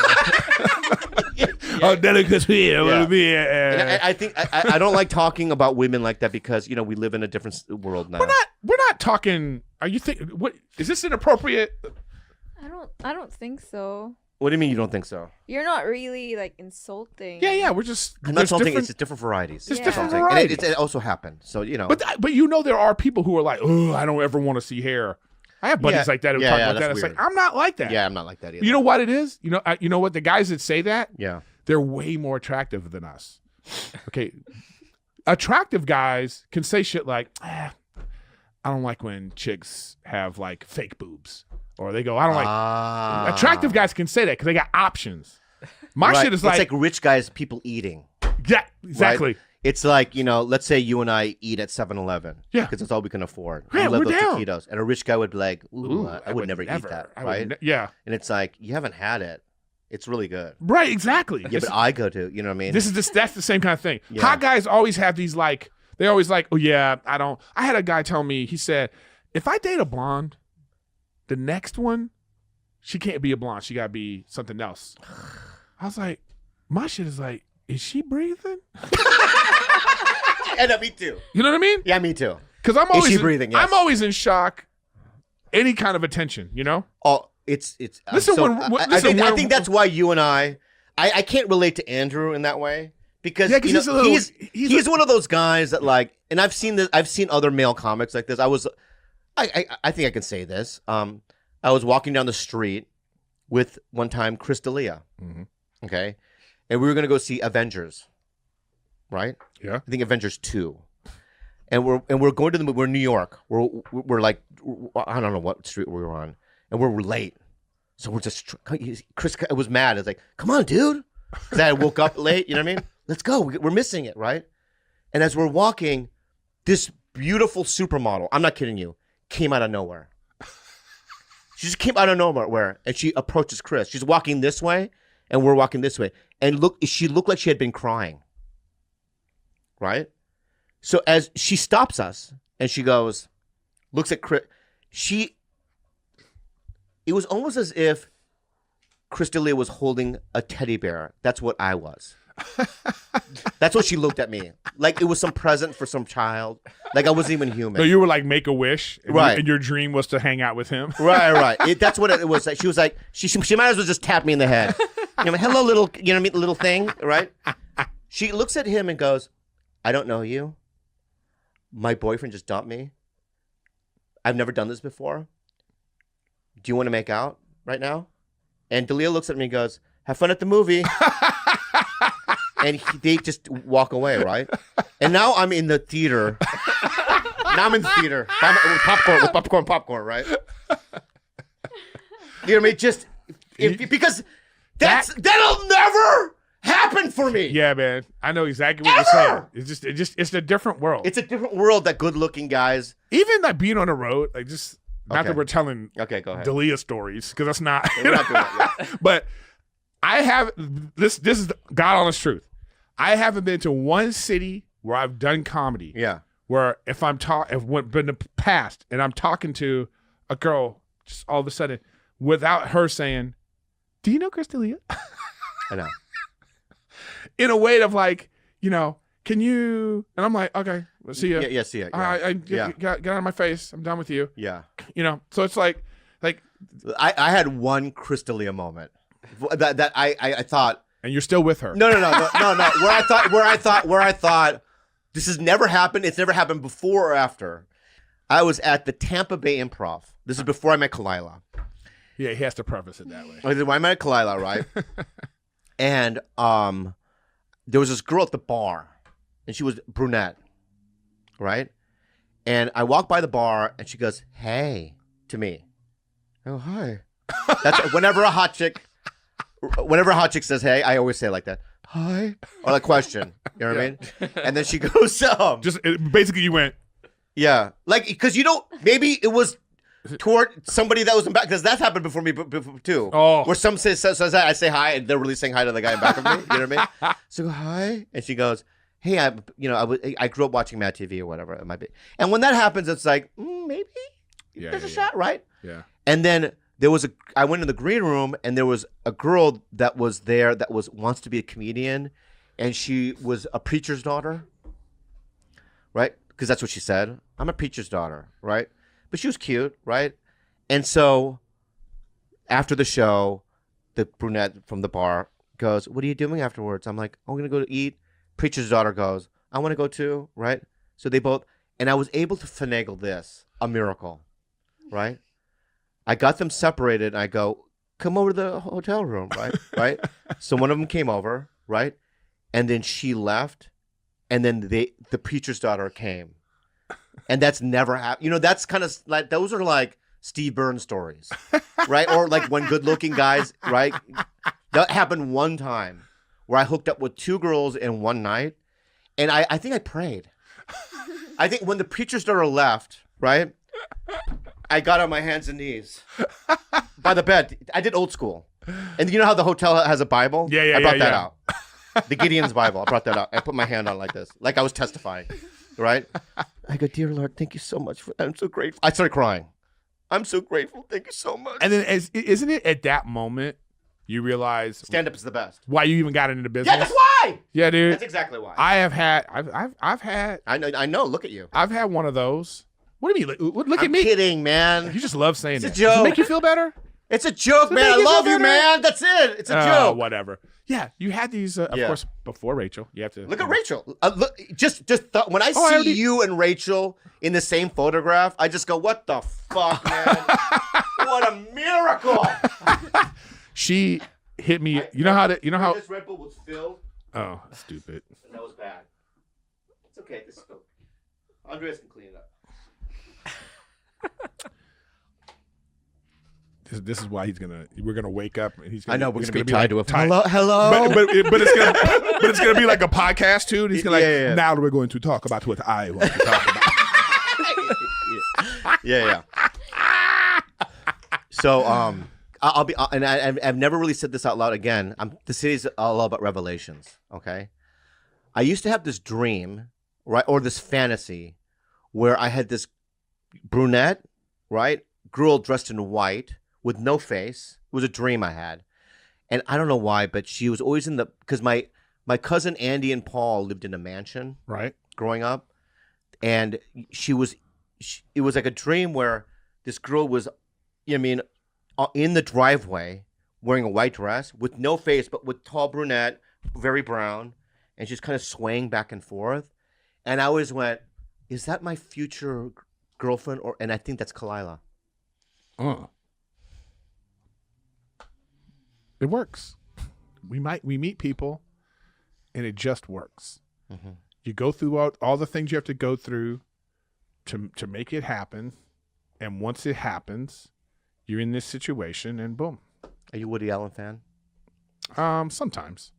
Oh, delicacy. Yeah. I think I don't like talking about women like that because, you know, we live in a different world now. We're not talking. Are you think? What is this inappropriate? I don't think so. What do you mean you don't think so? You're not really like insulting. Yeah. We're just. I'm not insulting. It's just different varieties. It's different varieties. And it also happened. So you know. But you know, there are people who are like, oh, I don't ever want to see hair. I have buddies like that who talk about that. It's like, I'm not like that. Yeah, I'm not like that either. You know what it is? You know what? The guys that say that, they're way more attractive than us. Okay. Attractive guys can say shit like, I don't like when chicks have like fake boobs. Or they go, I don't like. Attractive guys can say that because they got options. My shit is it's like rich guys, people eating. Yeah, exactly. Right? It's like, you know, let's say you and I eat at 7-Eleven. Yeah. Because it's all we can afford. Yeah, we love those down. taquitos. And a rich guy would be like, I would never eat that. Right? Yeah. And it's like, you haven't had it. It's really good. Right, exactly. Yeah, but I go to, you know what I mean? That's the same kind of thing. Yeah. Hot guys always have these like, they're always like, oh yeah, I had a guy tell me, he said, if I date a blonde, the next one, she can't be a blonde. She got to be something else. I was like, my shit is like, is she breathing? Yeah, me too. You know what I mean? Yeah, me too. Because I'm always breathing. Yes. I'm always in shock. Any kind of attention, you know? Oh, it's. I think that's why you and I can't relate to Andrew in that way because he's one of those guys that like, and I've seen other male comics like this. I think I can say this. I was walking down the street with one time Chris D'Elia. Okay, and we were gonna go see Avengers, right? Yeah. I think Avengers 2. And we're going to the movie. We're in New York. We're like, I don't know what street we were on, and we're late. So we're just Chris was mad. It's like, come on, dude, because I woke up late. You know what I mean? Let's go. We're missing it, right? And as we're walking, this beautiful supermodel, I'm not kidding you, came out of nowhere. She just came out of nowhere, and she approaches Chris. She's walking this way, and we're walking this way, and she looked like she had been crying, right? So as she stops us and she goes, looks at Chris, it was almost as if Chris D'Elia was holding a teddy bear. That's what I was. That's what she looked at me. Like it was some present for some child. Like I wasn't even human. So you were like Make-A-Wish, right? And your dream was to hang out with him. Right. That's what it was. Like, she was like, she might as well just tap me in the head. You know, hello, little, you know what I mean, little thing, right? She looks at him and goes, I don't know you. My boyfriend just dumped me. I've never done this before. Do you want to make out right now? And D'Elia looks at me and goes, have fun at the movie. And they just walk away, right? And now I'm in the theater. With popcorn, right? You know what I mean? Just because that'll never happen for me. Yeah, man. I know exactly what you're saying. It's a different world. It's a different world that good-looking guys. Even like being on the road, like just not that we're telling go ahead. D'Elia stories because that's not. We're not doing that yet. But I have this is the God honest truth. I haven't been to one city where I've done comedy. Yeah. Where if been in the past and I'm talking to a girl, just all of a sudden, without her saying, "Do you know Chris D'Elia?" I know. In a way of like, you know, can you? And I'm like, okay, we'll see ya. Yeah, see ya. Yeah. Get out of my face. I'm done with you. Yeah. You know, so it's like I had one Chris D'Elia moment that I thought. And you're still with her. No. Where I thought this has never happened. It's never happened before or after. I was at the Tampa Bay Improv. This is before I met Kalila. Yeah, he has to preface it that way. I met Kalila, right? And there was this girl at the bar, and she was brunette, right? And I walked by the bar, and she goes, "Hey," to me. Oh, hi. That's whenever a hot chick says hey, I always say it like that. Hi. Or like question. You know what I mean? And then she goes, basically you went. Yeah. Like, because you don't, maybe it was toward somebody that was in back, because that's happened before me too. Oh. Where some says I say hi, and they're really saying hi to the guy in back of me. You know what I mean? So I go, hi. And she goes, hey, I grew up watching Mad TV or whatever it might be. And when that happens, it's like, maybe there's a shot, right? Yeah. And then I went in the green room, and there was a girl that was there that wants to be a comedian, and she was a preacher's daughter, right? Because that's what she said. I'm a preacher's daughter, right? But she was cute, right? And so after the show, the brunette from the bar goes, what are you doing afterwards? I'm like, I'm going to go to eat. Preacher's daughter goes, I want to go too, right? So they both, and I was able to finagle this, a miracle, right? I got them separated, and I go, come over to the hotel room, right? Right? So one of them came over, right? And then she left, and then the preacher's daughter came. And that's never happened. You know, that's kind of like, those are like Steve Byrne stories, right? Or like when good-looking guys, right? That happened one time where I hooked up with two girls in one night, and I think I prayed. I think when the preacher's daughter left, right? I got on my hands and knees by the bed. I did old school. And you know how the hotel has a Bible? Yeah. I brought that out. The Gideon's Bible. I brought that out. I put my hand on like this, like I was testifying, right? I go, dear Lord, thank you so much. I'm so grateful. I started crying. I'm so grateful. Thank you so much. And then isn't it at that moment you realize stand-up is the best. Why you even got into the business? Yeah, that's why. Yeah, dude. That's exactly why. I've had. I know. Look at you. I've had one of those. What do you mean? Look at me. I'm kidding, man. You just love saying it's that. a joke. Does it make you feel better? It's a joke, man. I love you, man. That's it. It's a joke. Whatever. Yeah, you had these. Of course, before Rachel, you have to look at Rachel. Look, just when I see you and Rachel in the same photograph, I just go, "What the fuck, man? what a miracle! She hit me. You know how this Red Bull was filled. Oh, stupid. And that was bad. It's okay. This is cool. Andreas can clean it up. This is why we're gonna wake up and he's gonna. I know we're it's gonna be like tied to a hello. but it's gonna be like a podcast too. And he's gonna now we're going to talk about what I want to talk about. Yeah. So I'll be and I've never really said this out loud again. The city's all about revelations. Okay, I used to have this dream, right, or this fantasy, where I had this brunette, right, girl dressed in white with no face. It was a dream I had, and I don't know why, but she was always because my cousin Andy and Paul lived in a mansion, right, growing up, and it was like a dream where this girl was, in the driveway wearing a white dress with no face, but with tall brunette, very brown, and she's kind of swaying back and forth, and I always went, is that my future girlfriend? And I think that's Kalila. It works. We meet people, and it just works. Mm-hmm. You go through all the things you have to go through to make it happen, and once it happens, you're in this situation, and boom. Are you a Woody Allen fan? Sometimes.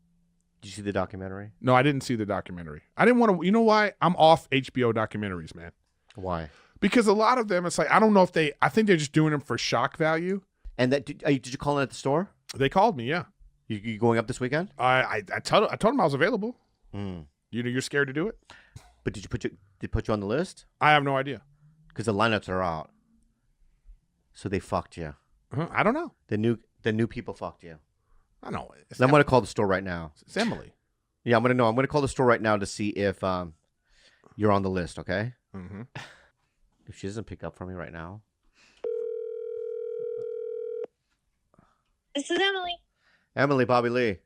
Did you see the documentary? No, I didn't see the documentary. I didn't want to. You know why? I'm off HBO documentaries, man. Why? Because a lot of them, it's like I don't know if I think they're just doing them for shock value. And did you call in at the store? They called me, yeah. You going up this weekend? I told them I was available. Mm. You're scared to do it? But did they put you on the list? I have no idea. Because the lineups are out. So they fucked you. I don't know. The new people fucked you. I know. I'm going to call the store right now. It's Emily. Yeah, I'm going to call the store right now to see if you're on the list, okay? Mm-hmm. If she doesn't pick up for me right now. This is Emily. Emily, Bobby Lee.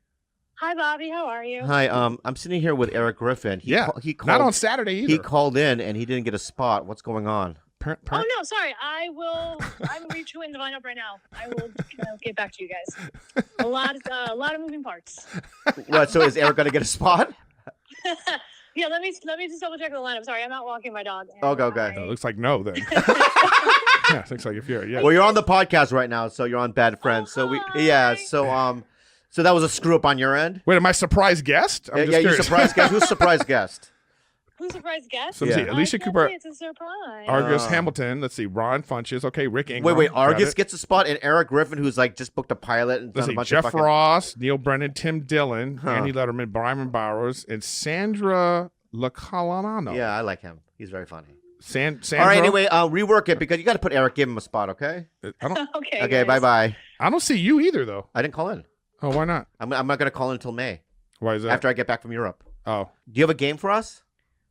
Hi, Bobby. How are you? Hi, I'm sitting here with Erik Griffin. He called, not on Saturday either. He called in and he didn't get a spot. What's going on? Oh, no, sorry. I'm redoing the lineup right now. I will get back to you guys. A lot of moving parts. What? So is Erik going to get a spot? Yeah, let me just double check the lineup. Sorry, I'm out walking my dog. Okay. It looks like no then. Yeah, it looks like if you're Well, you're on the podcast right now, so you're on Bad Friends. So so that was a screw up on your end. Wait, am I surprise guest? I'm just you curious. surprise guest. Who's surprise guest? Who's surprise guest? So let's see, Alicia Cooper, It's a surprise. Argus Hamilton. Let's see, Ron Funches. Okay, Rick Ingram. Wait. Got Argus it. gets a spot, and Erik Griffin, who's like just booked a pilot and Let's done a see, bunch Jeff of fucking... Ross, Neil Brennan, Tim Dillon, Huh. Andy Letterman, Brian Bowers, and Sandra LaCalanano. Yeah, I like him. He's very funny. Sandra. All right, anyway, rework it because you got to put Erik. Give him a spot, okay? I don't. Okay. Okay, guys. bye. I don't see you either, though. I didn't call in. Oh, why not? I'm not going to call in until May Why is that? after I get back from Europe. Oh, Do you have a game for us?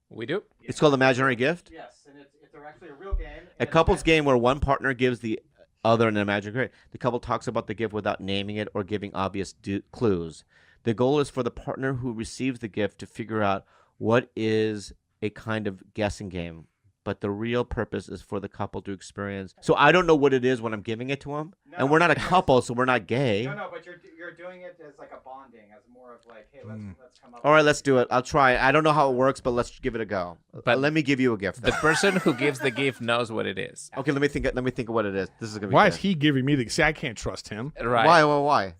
We do. It's called Imaginary Gift. Yes, and it's actually a real game. A couple's game where one partner gives the other an imaginary gift. The couple talks about the gift without naming it or giving obvious clues. The goal is for the partner who receives the gift to figure out what is a kind of guessing game, but the real purpose is for the couple to experience. So I don't know what it is when I'm giving it to him, and we're not a couple, so we're not gay. No, but you're doing it as like a bonding, as more of like, hey, let's come up. All right, let's do it. I'll try. I don't know how it works, but let's give it a go. But let me give you a gift. The person who gives the gift knows what it is. Okay, let me think of what it is. This is gonna be why good. is he giving me the? See, I can't trust him. Right. Why?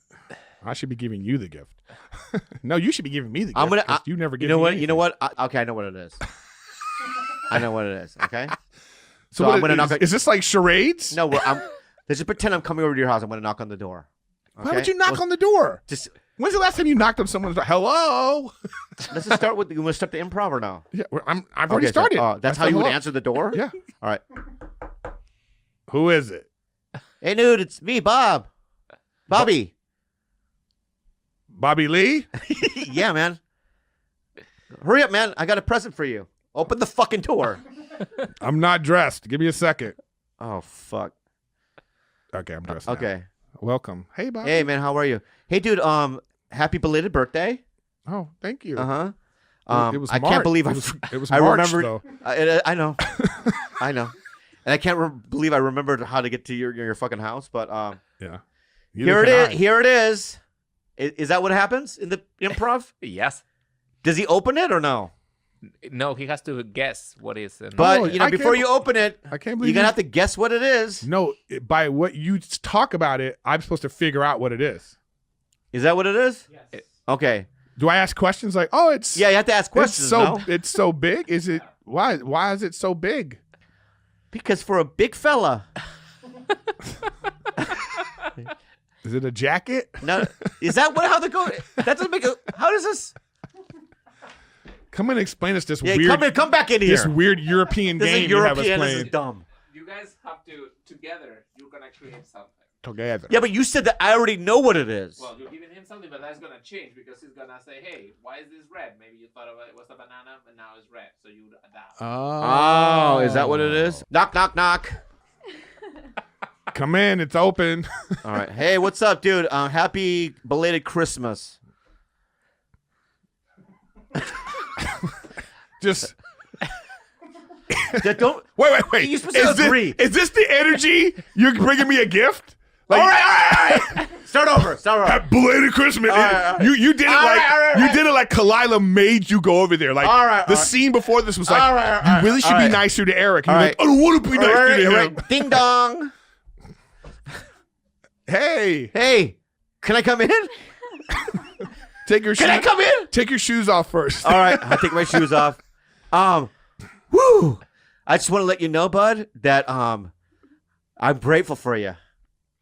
I should be giving you the gift. No, you should be giving me the gift. I'm gonna. 'cause you never give You know me what? anything. You know what? Okay, I know what it is. I know what it is. Okay. So I'm gonna knock. Is this like charades? No, let's just pretend I'm coming over to your house. I'm gonna knock on the door. Okay? Why would you knock on the door? Just When's the last time you knocked on someone's door? Hello. let's just start with. You want to start the improv or no? Yeah, I've already Okay, started. So, that's I how said you would hello. answer the door. Yeah. All right. Who is it? Hey, dude, it's me, Bob. Bobby. Bobby Lee? Yeah, man. Hurry up, man. I got a present for you. Open the fucking door. I'm not dressed. Give me a second. Oh fuck. Okay, I'm dressed. now. Okay. Welcome. Hey, Bobby. Hey, man. How are you? Hey, dude. Happy belated birthday. Oh, thank you. It was I can't believe it was I March, remembered. though. I know. I know. And I can't believe I remembered how to get to your fucking house, but Yeah. here it is. Here it is. Is that what happens in the improv? Yes. Does he open it or no? No, he has to guess what is. But Oh, I before can't- you open it, I can't believe you're gonna have to guess what it is. No, by what you talk about it, I'm supposed to figure out what it is. Is that what it is? Yes. Okay. Do I ask questions like, "Oh, it's Yeah, you have to ask questions. It's so big. Is it why? Why is it so big? Because for a big fella, Is it a jacket? no, is that how they go? That doesn't make a. How does this? Come and explain us this Yeah, weird, come back in here. this weird European This game is you have us European. This is playing dumb. You guys have to together. You're gonna create something. together. Yeah, but you said that I already know what it is. Well, you're giving him something, but that's gonna change because he's gonna say, "Hey, why is this red? Maybe you thought it was a banana, but now it's red." So you adapt. Oh, is that what it is? Knock, knock, knock. Come in, it's open. All right. Hey, what's up, dude? Happy belated Christmas. Just Don't. wait. You're supposed to agree. Is this the energy? You're bringing me a gift? Like, All right. Start over. Happy belated Christmas. All right. You did it All like right. you did it like Kalila made you go over there. Like All right, the all right. scene before this was like All right, all you right, really should all be right. nicer to Eric. And All you're right. like, I don't want to be nicer to him. Ding dong. Hey, Hey, can I come in? take your Can I come in? Take your shoes off first. All right, I'll take my shoes off. Woo! I just want to let you know, bud, that I'm grateful for you,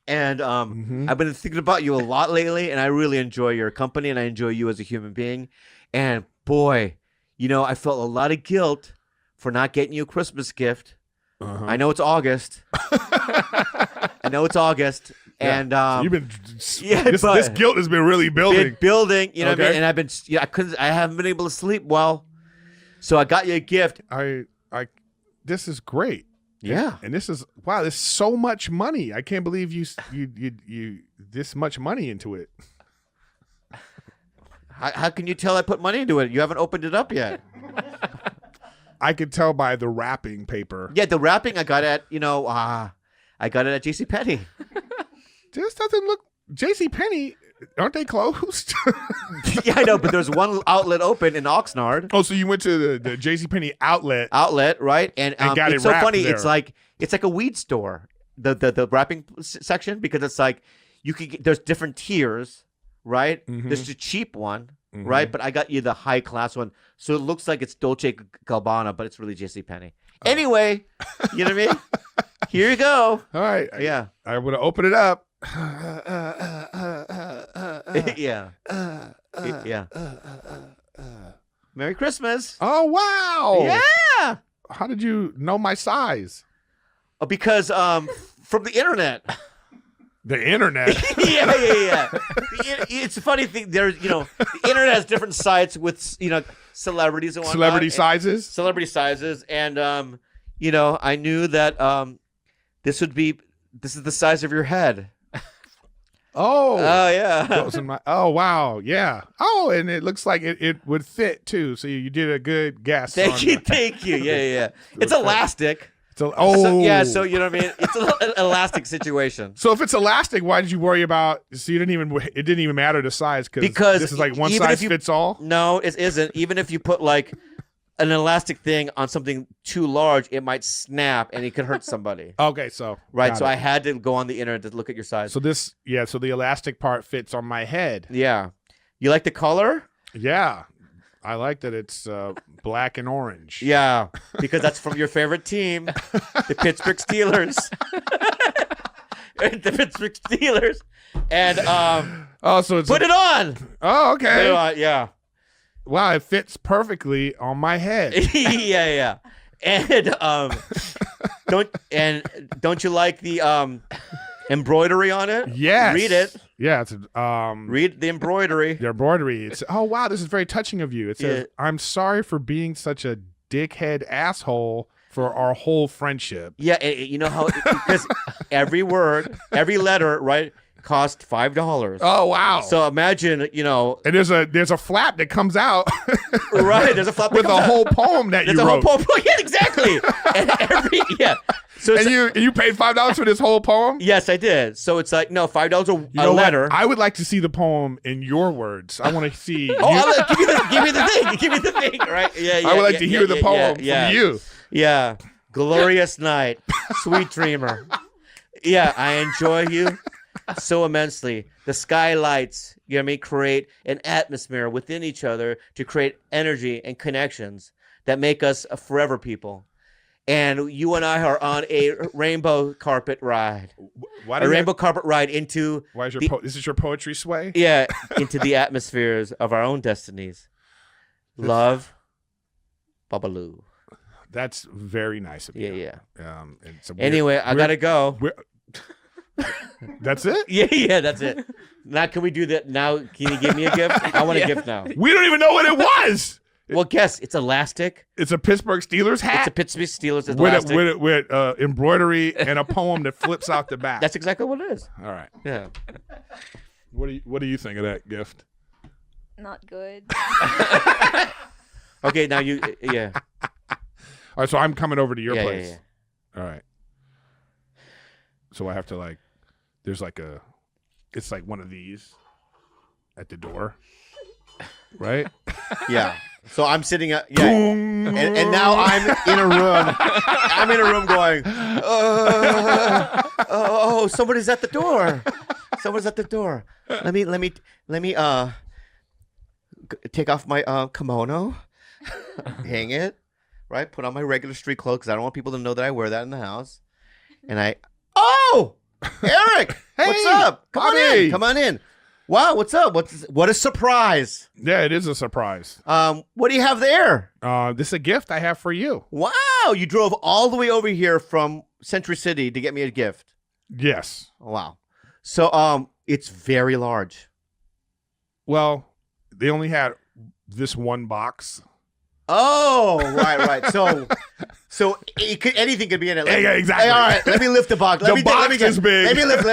and I've been thinking about you a lot lately, and I really enjoy your company, and I enjoy you as a human being. And boy, I felt a lot of guilt for not getting you a Christmas gift. I know it's August. And You've been but- this guilt has been really building. been building, you know what I Okay. mean? And I've been, I haven't been able to sleep well, so I got you a gift. This is great. Yeah. And this is wow, there's so much money. I can't believe you this much money into it. How can you tell I put money into it? You haven't opened it up yet. I could tell by the wrapping paper. Yeah, the wrapping I got at, I got it at JCPenney. This doesn't look JCPenney, aren't they closed? Yeah, I know, but there's one outlet open in Oxnard. Oh, so you went to the JCPenney outlet. Right? And got it's it so wrapped funny. there. It's like a weed store. The wrapping section, because it's like you could there's different tiers, right? Mhm. There's the cheap one, Mhm. right? But I got you the high class one, so it looks like it's Dolce Gabbana, but it's really JCPenney. Anyway, you know what I mean? Here you go. All right. Yeah. I would have opened it up. Yeah. Yeah. Merry Christmas. Oh wow. Yeah. How did you know my size? Because from the internet. The internet. Yeah. It's a funny thing. There's, the internet has different sites with, celebrities and whatnot. Celebrity sizes. Celebrity sizes. And, I knew that this is the size of your head. Oh. Oh, yeah. Goes in my- wow. Yeah. Oh, and it looks like it would fit too. So you did a good guess. Thank you. Yeah. It's elastic. So, So you know what I mean? It's an elastic situation. So if it's elastic, why did you worry about? So it didn't even matter the size Because this is like one even size if you- fits all. No, it isn't. Even if you put like an elastic thing on something too large, it might snap and it could hurt somebody. Okay, so Right. got So it. I had to go on the internet to look at your size. So the elastic part fits on my head. Yeah. You like the color? Yeah, I like that it's black and orange. Yeah. Because that's from your favorite team, the Pittsburgh Steelers. The Pittsburgh Steelers. And So it's put it on. Oh, Put it okay. on. Yeah. Wow, it fits perfectly on my head. Yeah. And don't you like the embroidery on it? Yes. Read it. Yeah, it's Read the embroidery. the embroidery. It's wow, this is very touching of you. It says, Yeah. "I'm sorry for being such a dickhead asshole for our whole friendship." Yeah, you know how because every word, every letter, right, cost $5. Oh wow! So imagine, you know, and there's a flap that comes out, right? There's a flap with the whole poem that you wrote. There's a whole poem. Yeah, exactly. And So and you paid $5 for this whole poem? Yes, I did. So it's like $5 a know letter. What? I would like to see the poem in your words. I want to see. Give me the thing. Give me the thing. Right? Yeah. I would like to hear the poem from you. Yeah. Glorious night, sweet dreamer. Yeah, I enjoy you so immensely. The skylights, you know what I mean, create an atmosphere within each other to create energy and connections that make us a forever people. And you and I are on a rainbow carpet ride. Rainbow carpet ride into. Why is this is your poetry sway? Yeah, into the atmospheres of our own destinies. Love, Babaloo. That's very nice of you. Yeah. Anyway, I gotta go. That's it? Yeah, that's it. Now, can we do that? Now, can you give me a gift? I want a gift now. We don't even know what it was. Well, guess it's elastic. It's a Pittsburgh Steelers hat. It's a Pittsburgh Steelers elastic with embroidery and a poem that flips out the back. That's exactly what it is. All right. Yeah. What do you think of that gift? Not good. Okay, now you. Yeah. All right, so I'm coming over to your place. Yeah. All right. So I have to there's it's like one of these at the door, right? Yeah. So I'm sitting at and now I'm in a room. I'm in a room going, oh, somebody's at the door. Someone's at the door. Let me take off my kimono, hang it, right? Put on my regular street clothes because I don't want people to know that I wear that in the house. And Erik, hey, what's up? Bobby. Come on in. Wow, what's up? What a surprise. Yeah, it is a surprise. What do you have there? This is a gift I have for you. Wow, you drove all the way over here from Century City to get me a gift. Yes. Wow. So it's very large. Well, they only had this one box. Oh, right. So anything could be in it. Yeah, exactly. Hey, all right, let me lift the box. The box is big. Let me lift